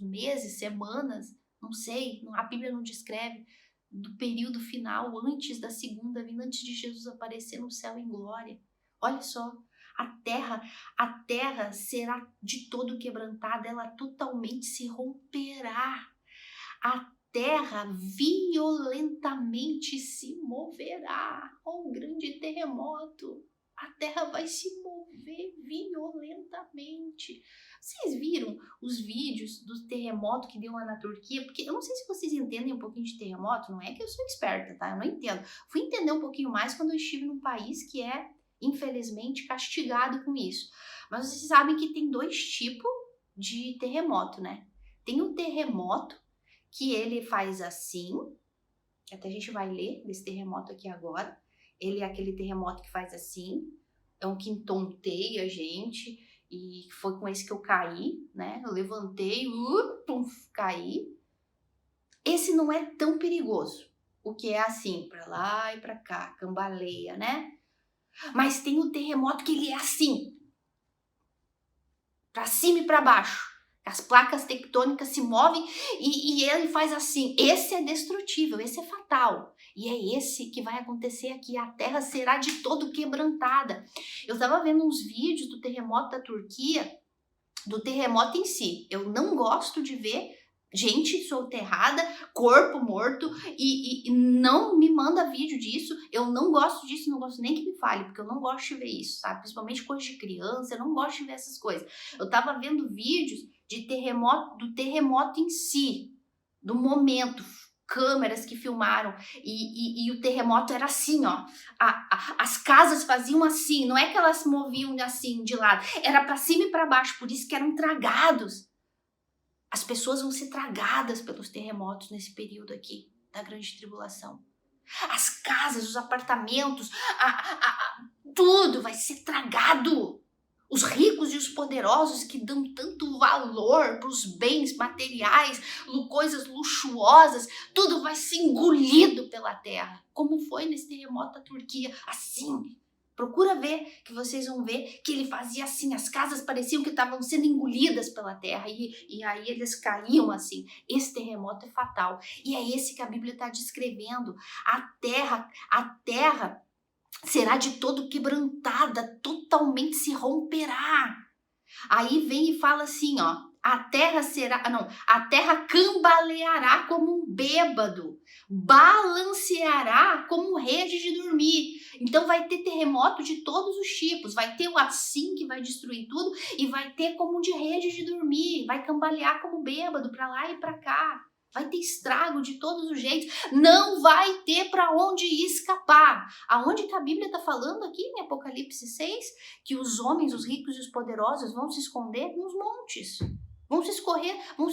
meses, semanas, não sei, a Bíblia não descreve, do período final, antes da segunda vinda, antes de Jesus aparecer no céu em glória. Olha só, A terra será de todo quebrantada, ela totalmente se romperá. A terra violentamente se moverá. Um grande terremoto. A terra vai se mover violentamente. Vocês viram os vídeos do terremoto que deu lá na Turquia? Porque eu não sei se vocês entendem um pouquinho de terremoto, não é que eu sou esperta, tá? Eu não entendo. Fui entender um pouquinho mais quando eu estive num país que é, infelizmente, castigado com isso. Mas vocês sabem que tem 2 tipos de terremoto, né? Tem o terremoto que ele faz assim, até a gente vai ler desse terremoto aqui agora. Ele é aquele terremoto que faz assim, é um que entonteia a gente, e foi com esse que eu caí, né? Eu levantei, pum, caí. Esse não é tão perigoso, o que é assim, pra lá e pra cá, cambaleia, né? Mas tem o terremoto que ele é assim, pra cima e pra baixo. As placas tectônicas se movem e ele faz assim. Esse é destrutível, esse é fatal. E é esse que vai acontecer aqui. A terra será de todo quebrantada. Eu estava vendo uns vídeos do terremoto da Turquia, do terremoto em si. Eu não gosto de ver gente soterrada, corpo morto, e não me manda vídeo disso. Eu não gosto disso, não gosto nem que me fale, porque eu não gosto de ver isso, sabe? Principalmente coisa de criança, eu não gosto de ver essas coisas. Eu tava vendo vídeos de terremoto, do terremoto em si, do momento, câmeras que filmaram, e o terremoto era assim, ó. As casas faziam assim, não é que elas moviam assim de lado, era para cima e para baixo, por isso que eram tragados. As pessoas vão ser tragadas pelos terremotos nesse período aqui da grande tribulação. As casas, os apartamentos, tudo vai ser tragado. Os ricos e os poderosos que dão tanto valor para os bens materiais, coisas luxuosas, tudo vai ser engolido pela terra. Como foi nesse terremoto da Turquia, assim. Procura ver, que vocês vão ver que ele fazia assim, as casas pareciam que estavam sendo engolidas pela terra e aí eles caíam assim. Esse terremoto é fatal e é esse que a Bíblia está descrevendo. A terra será de todo quebrantada, totalmente se romperá. Aí vem e fala assim, ó, a terra cambaleará como um bêbado, balanceará como rede de dormir. Então vai ter terremoto de todos os tipos, vai ter o assim que vai destruir tudo e vai ter como de rede de dormir, vai cambalear como bêbado para lá e para cá. Vai ter estrago de todos os jeitos, não vai ter para onde escapar. Aonde que a Bíblia está falando aqui em Apocalipse 6? Que os homens, os ricos e os poderosos vão se esconder nos montes. Vão se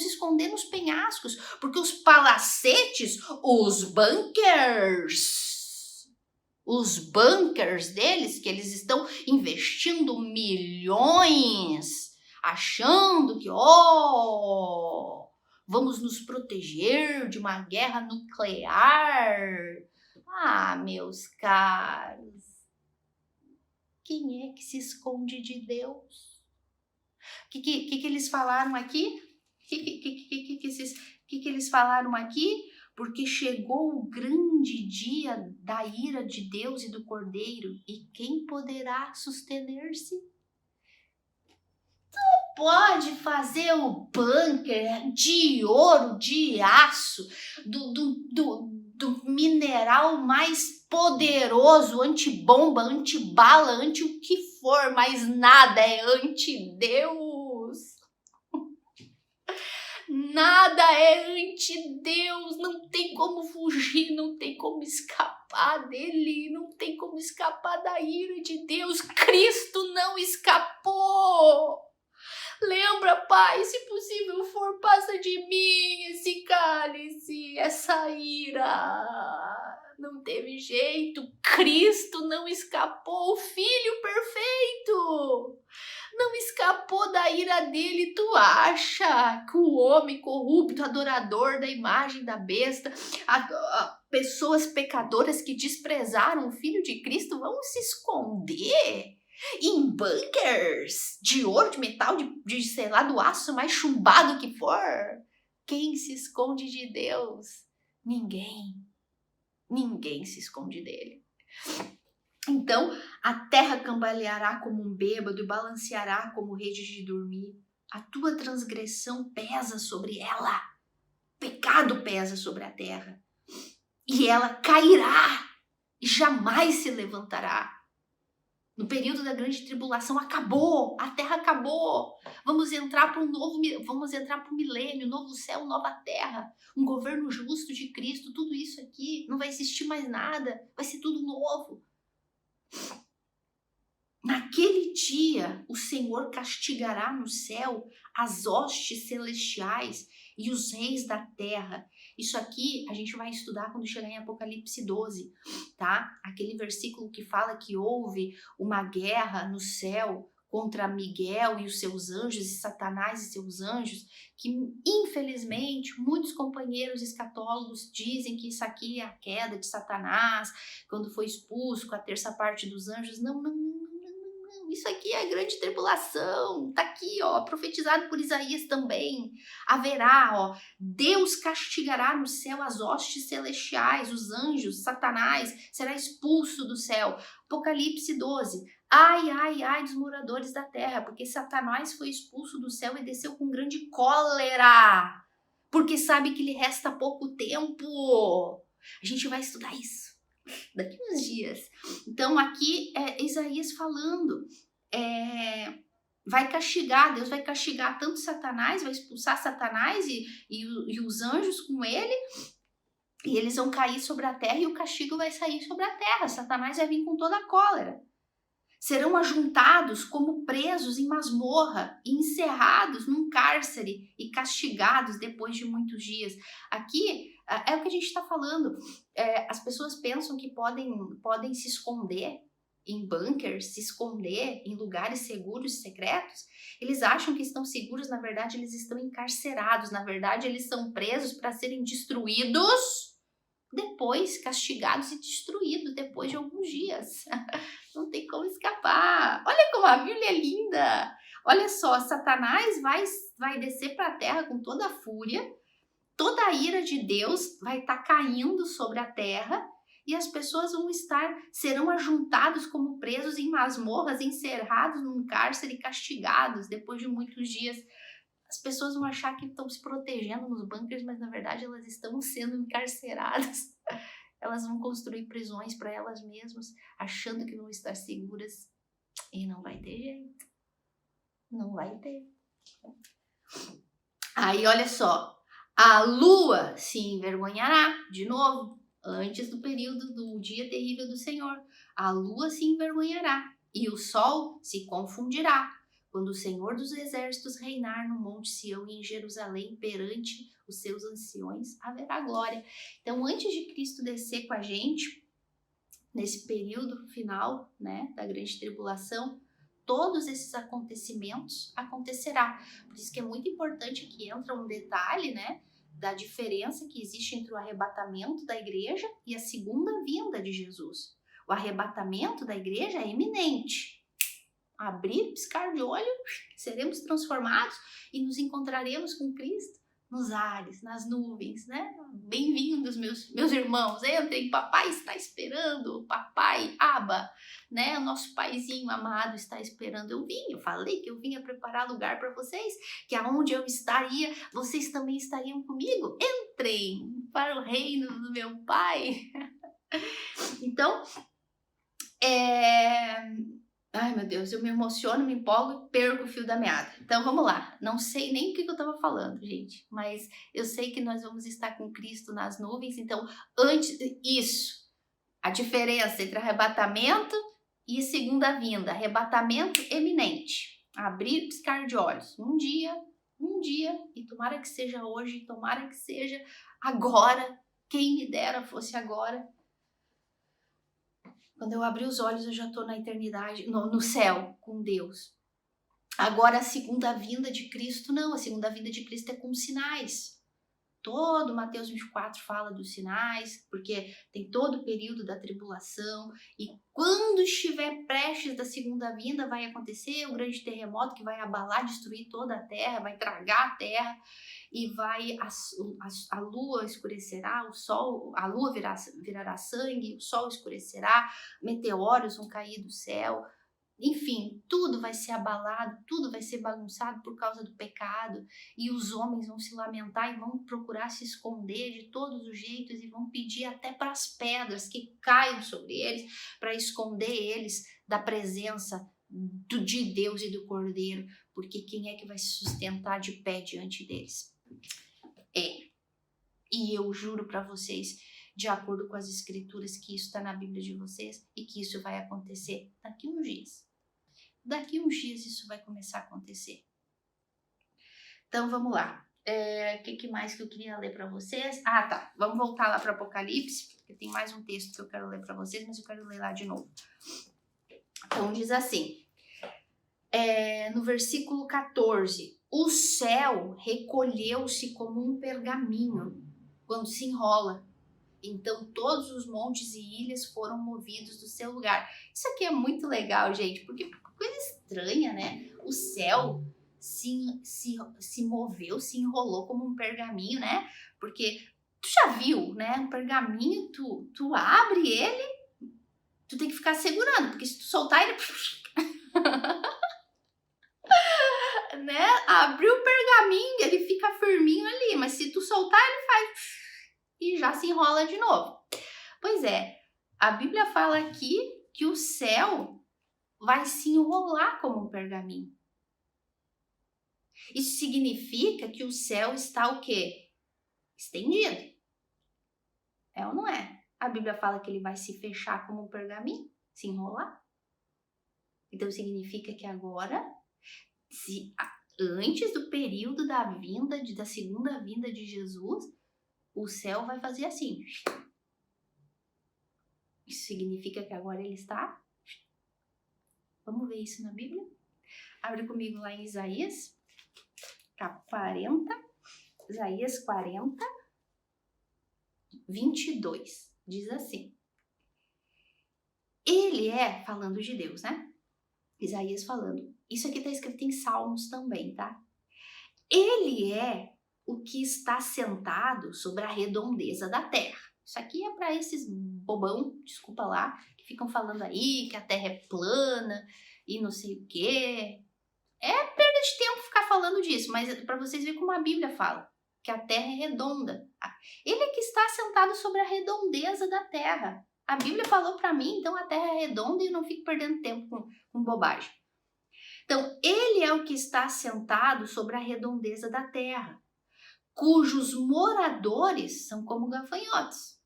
esconder nos penhascos, porque os palacetes, os bunkers deles, que eles estão investindo milhões, achando que, vamos nos proteger de uma guerra nuclear. Ah, meus caros, quem é que se esconde de Deus? O que eles falaram aqui? O que eles falaram aqui? Porque chegou o grande dia da ira de Deus e do Cordeiro, e quem poderá suster-se? Pode fazer o bunker de ouro, de aço, do mineral mais poderoso, antibomba, antibala, anti o que for, mas nada é anti-Deus. Nada é anti-Deus, não tem como fugir, não tem como escapar dele, não tem como escapar da ira de Deus. Cristo não escapou. Lembra, Pai, se possível for, passa de mim esse cálice, essa ira. Não teve jeito, Cristo não escapou, o Filho perfeito não escapou da ira dele. Tu acha que o homem corrupto, adorador da imagem da besta, pessoas pecadoras que desprezaram o Filho de Cristo vão se esconder em bunkers de ouro, de metal, de sei lá, do aço mais chumbado que for? Quem se esconde de Deus? Ninguém se esconde dele. Então a terra cambaleará como um bêbado e balanceará como rede de dormir. A tua transgressão pesa sobre ela. Pecado pesa sobre a terra. E ela cairá e jamais se levantará. No período da grande tribulação acabou, a terra acabou. Vamos entrar para o milênio, novo céu, nova terra, um governo justo de Cristo, tudo isso aqui, não vai existir mais nada, vai ser tudo novo. Naquele dia, o Senhor castigará no céu as hostes celestiais e os reis da terra. Isso aqui a gente vai estudar quando chegar em Apocalipse 12, tá? Aquele versículo que fala que houve uma guerra no céu contra Miguel e os seus anjos, e Satanás e seus anjos, que infelizmente muitos companheiros escatólogos dizem que isso aqui é a queda de Satanás, quando foi expulso com a terça parte dos anjos. Não, isso aqui é a grande tribulação, tá aqui, ó, profetizado por Isaías também. Haverá, ó, Deus castigará no céu as hostes celestiais, os anjos, Satanás será expulso do céu. Apocalipse 12. Ai, ai, ai dos moradores da terra, porque Satanás foi expulso do céu e desceu com grande cólera, porque sabe que lhe resta pouco tempo. A gente vai estudar isso daqui uns dias. Então aqui é Isaías falando, vai castigar, Deus vai castigar tanto Satanás, vai expulsar Satanás e os anjos com ele, e eles vão cair sobre a terra e o castigo vai sair sobre a terra. Satanás vai vir com toda a cólera. Serão ajuntados como presos em masmorra e encerrados num cárcere e castigados depois de muitos dias. Aqui é o que a gente está falando. As pessoas pensam que podem se esconder em bunkers, se esconder em lugares seguros, secretos. Eles acham que estão seguros, na verdade eles estão encarcerados, na verdade eles são presos para serem destruídos, depois castigados e destruídos depois de alguns dias. Não tem como escapar. Olha como a Bíblia é linda. Olha só, Satanás vai descer para a terra com toda a fúria, toda a ira de Deus vai estar caindo sobre a terra e as pessoas serão ajuntados como presos em masmorras, encerrados num cárcere, castigados depois de muitos dias. As pessoas vão achar que estão se protegendo nos bunkers, mas na verdade elas estão sendo encarceradas. Elas vão construir prisões para elas mesmas, achando que vão estar seguras. E não vai ter jeito. Não vai ter. Aí, olha só. A lua se envergonhará, de novo, antes do período do dia terrível do Senhor. A lua se envergonhará e o sol se confundirá, quando o Senhor dos Exércitos reinar no Monte Sião e em Jerusalém perante os seus anciões, haverá glória. Então, antes de Cristo descer com a gente, nesse período final, né, da grande tribulação, todos esses acontecimentos acontecerá. Por isso que é muito importante que entra um detalhe, né, da diferença que existe entre o arrebatamento da igreja e a segunda vinda de Jesus. O arrebatamento da igreja é iminente. Abrir, piscar de olho, seremos transformados e nos encontraremos com Cristo nos ares, nas nuvens, né? Bem-vindos, meus irmãos, entrem, papai está esperando, papai, Abba, né? O nosso paizinho amado está esperando. Eu falei que eu vinha preparar lugar para vocês, que aonde eu estaria, vocês também estariam comigo. Entrem para o reino do meu pai. Então, ai, meu Deus, eu me emociono, me empolgo e perco o fio da meada. Então, vamos lá. Não sei nem o que eu estava falando, gente. Mas eu sei que nós vamos estar com Cristo nas nuvens. Então, a diferença entre arrebatamento e segunda vinda. Arrebatamento eminente. Abrir e piscar de olhos. Um dia, e tomara que seja hoje, tomara que seja agora. Quem me dera fosse agora. Quando eu abrir os olhos, eu já estou na eternidade, no céu, com Deus. Agora, a segunda vinda de Cristo, não. A segunda vinda de Cristo é com sinais. Todo Mateus 24 fala dos sinais, porque tem todo o período da tribulação. E quando estiver prestes da segunda vinda, vai acontecer o grande terremoto que vai abalar, destruir toda a terra, vai tragar a terra. e vai a lua escurecerá, a lua virará sangue, o sol escurecerá, meteoros vão cair do céu. Enfim, tudo vai ser abalado, tudo vai ser bagunçado por causa do pecado, e os homens vão se lamentar e vão procurar se esconder de todos os jeitos e vão pedir até para as pedras que caiam sobre eles, para esconder eles da presença de Deus e do Cordeiro, porque quem é que vai se sustentar de pé diante deles? E eu juro para vocês, de acordo com as escrituras, que isso está na Bíblia de vocês e que isso vai acontecer daqui uns dias. Daqui uns dias isso vai começar a acontecer. Então vamos lá. O que mais que eu queria ler para vocês? Ah, tá. Vamos voltar lá para Apocalipse, porque tem mais um texto que eu quero ler para vocês, mas eu quero ler lá de novo. Então diz assim, no versículo 14: o céu recolheu-se como um pergaminho quando se enrola. Então todos os montes e ilhas foram movidos do seu lugar. Isso aqui é muito legal, gente, porque coisa estranha, né? O céu se moveu, se enrolou como um pergaminho, né? Porque tu já viu, né? Um pergaminho, tu abre ele, tu tem que ficar segurando, porque se tu soltar ele... né? Abriu o pergaminho, ele fica firminho ali, mas se tu soltar, ele faz... e já se enrola de novo. Pois é, a Bíblia fala aqui que o céu vai se enrolar como um pergaminho. Isso significa que o céu está o quê? Estendido. É ou não é? A Bíblia fala que ele vai se fechar como um pergaminho, se enrolar. Então significa que agora, antes do período da segunda vinda de Jesus, o céu vai fazer assim. Isso significa que agora ele está... Vamos ver isso na Bíblia? Abre comigo lá em Isaías, capítulo 40, Isaías 40, 22. Diz assim. Ele falando de Deus, né? Isaías falando. Isso aqui está escrito em Salmos também, tá? Ele é o que está sentado sobre a redondeza da terra. Isso aqui é para esses bobão, desculpa lá, que ficam falando aí que a terra é plana e não sei o quê. É perda de tempo ficar falando disso, mas é para vocês verem como a Bíblia fala, que a terra é redonda. Ele é que está sentado sobre a redondeza da terra. A Bíblia falou para mim, então a terra é redonda e eu não fico perdendo tempo com bobagem. Então, ele é o que está sentado sobre a redondeza da terra, cujos moradores são como gafanhotos.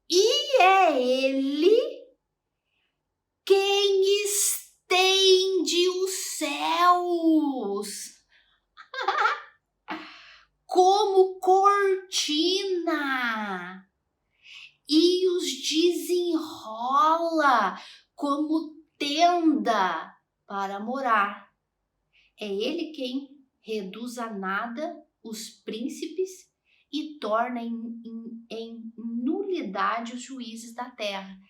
E é ele quem estende os céus como cortina e os desenrola como tenda para morar. É ele quem reduz a nada os príncipes e torna em nulidade os juízes da terra.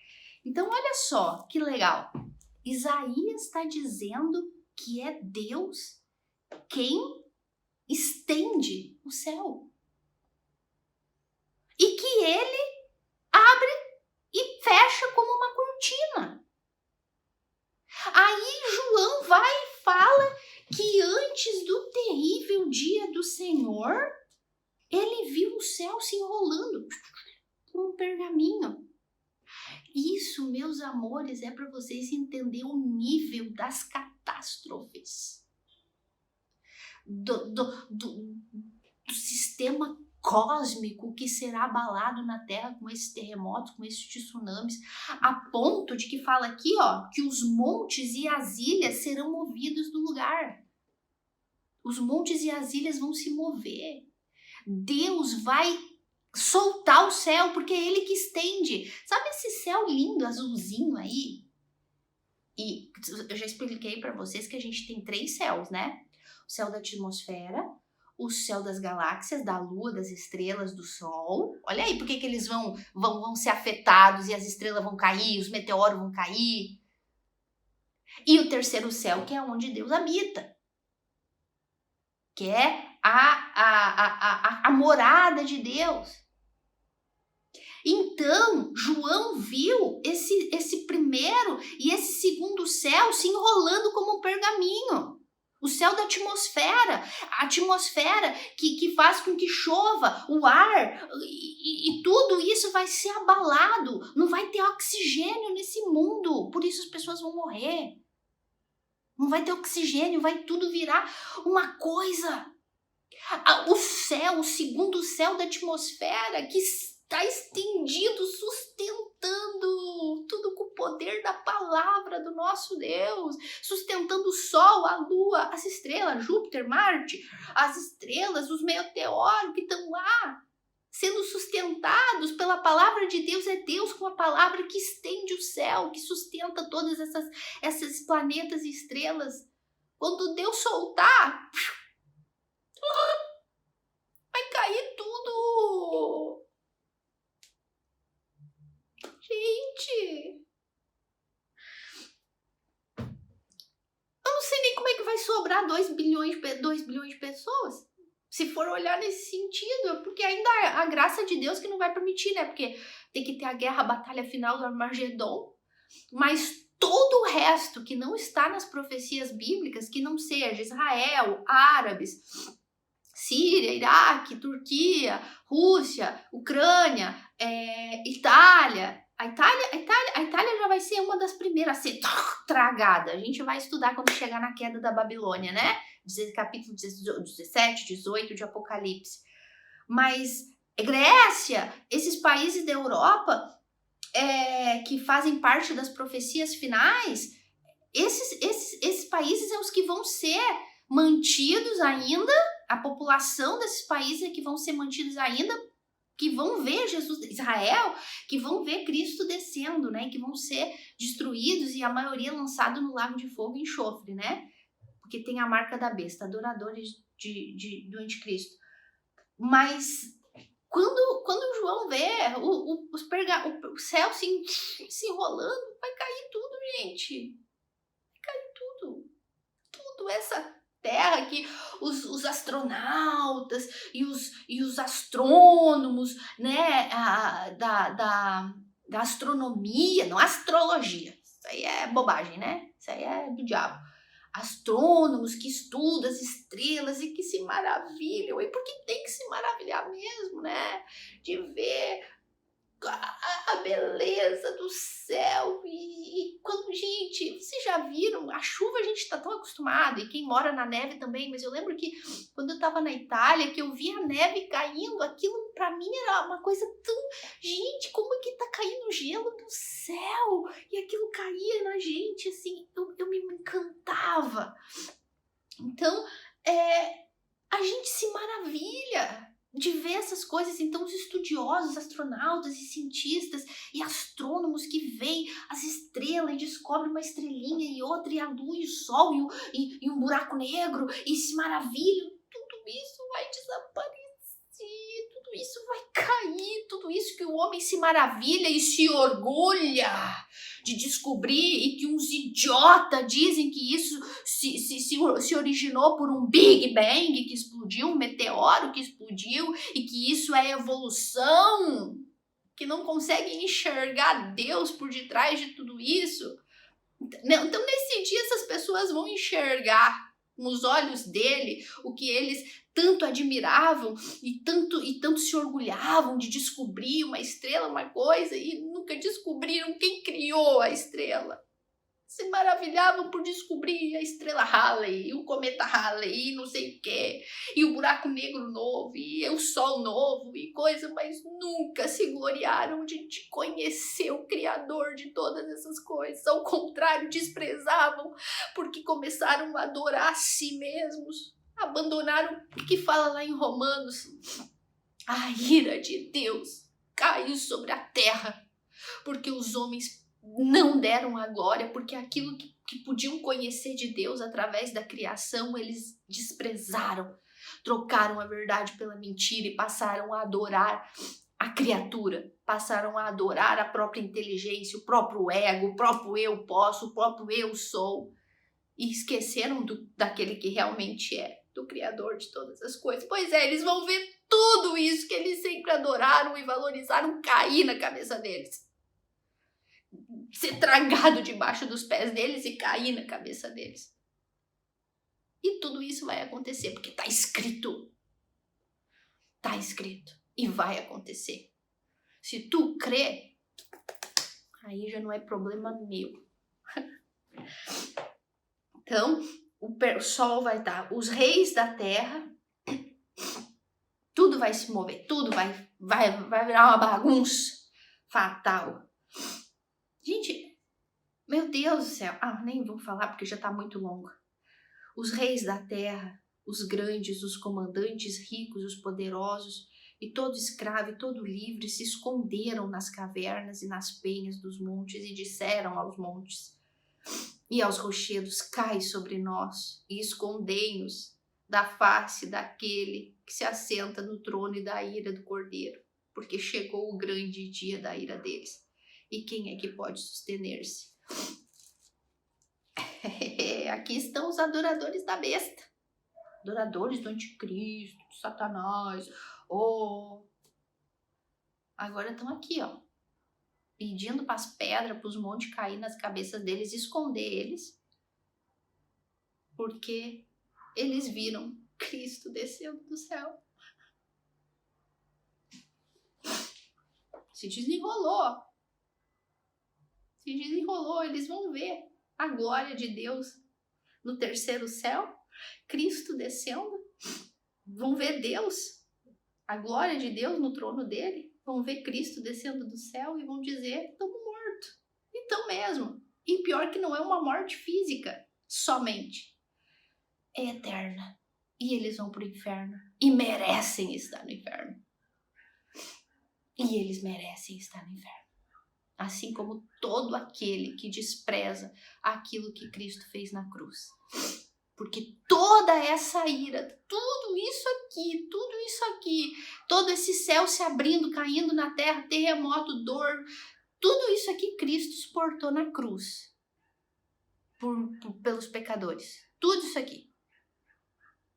Então, olha só que legal. Isaías está dizendo que é Deus quem estende o céu. E que ele abre e fecha como uma cortina. Aí João vai e fala que antes do terrível dia do Senhor, ele viu o céu se enrolando como um pergaminho. Isso, meus amores, é para vocês entenderem o nível das catástrofes. Do sistema cósmico que será abalado na Terra com esses terremotos, com esses tsunamis, a ponto de que fala aqui, ó, que os montes e as ilhas serão movidos do lugar. Os montes e as ilhas vão se mover. Deus vai soltar o céu, porque é ele que estende. Sabe esse céu lindo, azulzinho aí? E eu já expliquei para vocês que a gente tem 3 céus, né? O céu da atmosfera, o céu das galáxias, da lua, das estrelas, do sol. Olha aí, por que eles vão ser afetados e as estrelas vão cair, os meteoros vão cair. E o terceiro céu, que é onde Deus habita, que é a morada de Deus. Então, João viu esse primeiro e esse segundo céu se enrolando como um pergaminho. O céu da atmosfera, a atmosfera que faz com que chova, o ar, e tudo isso vai ser abalado. Não vai ter oxigênio nesse mundo, por isso as pessoas vão morrer. Não vai ter oxigênio, vai tudo virar uma coisa. O céu, o segundo céu da atmosfera, que está estendido, sustentando tudo com o poder da palavra do nosso Deus, sustentando o Sol, a Lua, as estrelas, Júpiter, Marte, as estrelas, os meteoros que estão lá, sendo sustentados pela palavra de Deus. É Deus com a palavra que estende o céu, que sustenta todas esses planetas e estrelas. Quando Deus soltar, vai cair tudo. Gente, eu não sei nem como é que vai sobrar 2 bilhões de pessoas. Se for olhar nesse sentido, porque ainda a graça de Deus que não vai permitir, né? Porque tem que ter a guerra, a batalha final do Armagedon. Mas todo o resto que não está nas profecias bíblicas, que não seja Israel, árabes, Síria, Iraque, Turquia, Rússia, Ucrânia, Itália. A Itália já vai ser uma das primeiras a ser tragada. A gente vai estudar quando chegar na queda da Babilônia, né? Capítulo 17, 18 de Apocalipse. Mas Grécia, esses países da Europa que fazem parte das profecias finais, esses países são os que vão ser mantidos ainda, a população desses países é que vão ser mantidos ainda, que vão ver Jesus, Israel, que vão ver Cristo descendo, né? Que vão ser destruídos e a maioria lançado no lago de fogo e enxofre, né? Porque tem a marca da besta, adoradores do anticristo. Mas quando João vê o céu se enrolando, vai cair tudo, gente. Vai cair tudo. Tudo essa terra que os astronautas e os astrônomos, né, da astronomia, não astrologia, isso aí é bobagem, né? Isso aí é do diabo. Astrônomos que estudam as estrelas e que se maravilham, e porque tem que se maravilhar mesmo, né? De ver a beleza do céu e quando, gente, vocês já viram, a chuva a gente tá tão acostumado, e quem mora na neve também, mas eu lembro que quando eu tava na Itália, que eu via a neve caindo, aquilo pra mim era uma coisa tão, gente, como é que tá caindo gelo do céu, e aquilo caía na gente, assim, eu me encantava. Então, a gente se maravilha de ver essas coisas. Então os estudiosos, astronautas e cientistas e astrônomos que veem as estrelas e descobrem uma estrelinha e outra, e a lua e o sol e um buraco negro, e se maravilham, tudo isso vai desaparecer, tudo isso vai cair, tudo isso que o homem se maravilha e se orgulha de descobrir, e que uns idiotas dizem que isso se originou por um Big Bang que explodiu, um meteoro que explodiu, e que isso é evolução, que não conseguem enxergar Deus por detrás de tudo isso. Então, nesse dia, essas pessoas vão enxergar nos olhos dele o que eles tanto admiravam e tanto se orgulhavam de descobrir uma estrela, uma coisa, e nunca descobriram quem criou a estrela. Se maravilhavam por descobrir a estrela Halley, e o cometa Halley, e não sei o quê, e o buraco negro novo, e o sol novo, e coisa, mas nunca se gloriaram de conhecer o Criador de todas essas coisas. Ao contrário, desprezavam, porque começaram a adorar a si mesmos, abandonaram o que fala lá em Romanos: a ira de Deus caiu sobre a terra, porque os homens não deram a glória, porque aquilo que podiam conhecer de Deus através da criação, eles desprezaram, trocaram a verdade pela mentira e passaram a adorar a criatura, passaram a adorar a própria inteligência, o próprio ego, o próprio eu posso, o próprio eu sou, e esqueceram daquele que realmente é. do Criador de todas as coisas. Pois é, eles vão ver tudo isso que eles sempre adoraram e valorizaram cair na cabeça deles. Ser tragado debaixo dos pés deles e cair na cabeça deles. E tudo isso vai acontecer, porque está escrito. Está escrito. E vai acontecer. Se tu crê, aí já não é problema meu. Então, o sol vai estar, os reis da terra, tudo vai se mover, tudo vai virar uma bagunça fatal. Gente, meu Deus do céu. Nem vou falar porque já está muito longo. Os reis da terra, os grandes, os comandantes ricos, os poderosos, e todo escravo e todo livre se esconderam nas cavernas e nas penhas dos montes e disseram aos montes e aos rochedos: cai sobre nós e escondei-nos da face daquele que se assenta no trono e da ira do Cordeiro, porque chegou o grande dia da ira deles. E quem é que pode sustener-se? Aqui estão os adoradores da besta, adoradores do anticristo, do Satanás. Agora estão aqui, pedindo para as pedras, para os montes cair nas cabeças deles, esconder eles, porque eles viram Cristo descendo do céu. Se desenrolou, eles vão ver a glória de Deus no terceiro céu, Cristo descendo, vão ver Deus, a glória de Deus no trono dele, vão ver Cristo descendo do céu e vão dizer: estamos mortos. Então mesmo. E pior que não é uma morte física somente, é eterna. E eles vão para o inferno e merecem estar no inferno. E eles merecem estar no inferno. Assim como todo aquele que despreza aquilo que Cristo fez na cruz. Porque toda essa ira, tudo isso aqui, todo esse céu se abrindo, caindo na terra, terremoto, dor, tudo isso aqui Cristo suportou na cruz pelos pecadores. Tudo isso aqui.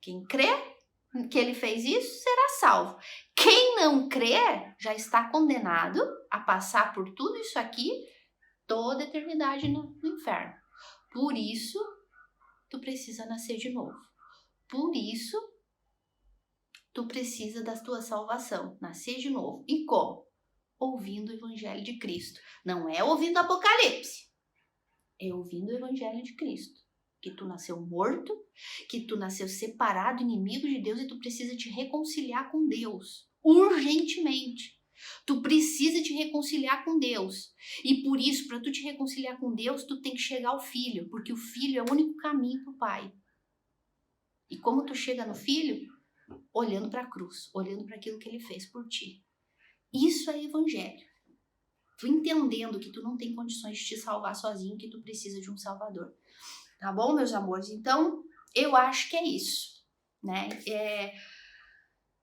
Quem crê que ele fez isso será salvo. Quem não crê já está condenado a passar por tudo isso aqui toda a eternidade no inferno. Por isso, tu precisa nascer de novo. Por isso, tu precisa da tua salvação, nascer de novo. E como? Ouvindo o Evangelho de Cristo. Não é ouvindo Apocalipse, é ouvindo o Evangelho de Cristo. Que tu nasceu morto, que tu nasceu separado, inimigo de Deus, e tu precisa te reconciliar com Deus, urgentemente. Tu precisa te reconciliar com Deus. E por isso, para tu te reconciliar com Deus, tu tem que chegar ao Filho, porque o Filho é o único caminho para o Pai. E como tu chega no Filho? Olhando para a cruz, olhando para aquilo que Ele fez por ti. Isso é Evangelho. Tu entendendo que tu não tem condições de te salvar sozinho, que tu precisa de um Salvador. Tá bom, meus amores? Então, eu acho que é isso, né?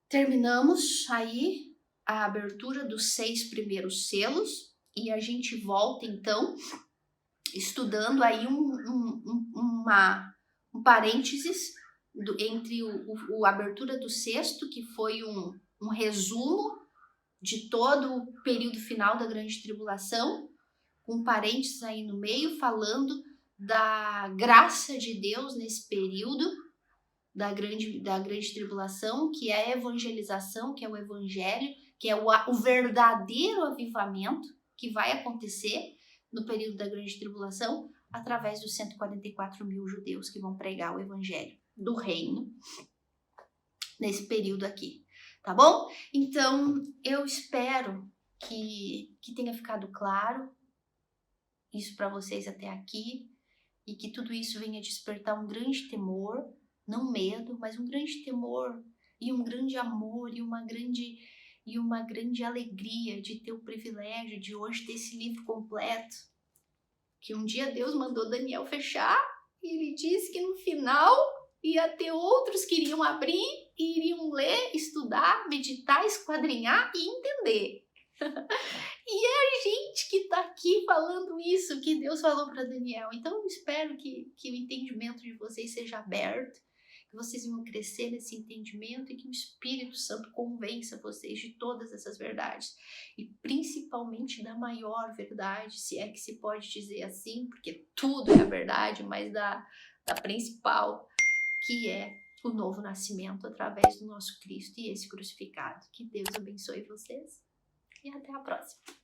Terminamos aí a abertura dos 6 primeiros selos e a gente volta, então, estudando aí um parênteses entre a abertura do 6º, que foi um resumo de todo o período final da Grande Tribulação, com parênteses aí no meio, falando da graça de Deus nesse período da grande tribulação, que é a evangelização, que é o evangelho, que é o verdadeiro avivamento que vai acontecer no período da grande tribulação, através dos 144 mil judeus que vão pregar o evangelho do reino nesse período aqui, tá bom? Então, eu espero que tenha ficado claro isso para vocês até aqui, e que tudo isso venha despertar um grande temor, não medo, mas um grande temor e um grande amor e uma grande alegria de ter o privilégio de hoje ter esse livro completo, que um dia Deus mandou Daniel fechar e ele disse que no final ia ter outros que iriam abrir e iriam ler, estudar, meditar, esquadrinhar e entender. E é a gente que tá aqui falando isso que Deus falou para Daniel. Então eu espero que o entendimento de vocês seja aberto, que vocês vão crescer nesse entendimento e que o Espírito Santo convença vocês de todas essas verdades. E principalmente da maior verdade, se é que se pode dizer assim, porque tudo é a verdade, mas da principal, que é o novo nascimento através do nosso Cristo e esse crucificado. Que Deus abençoe vocês e até a próxima.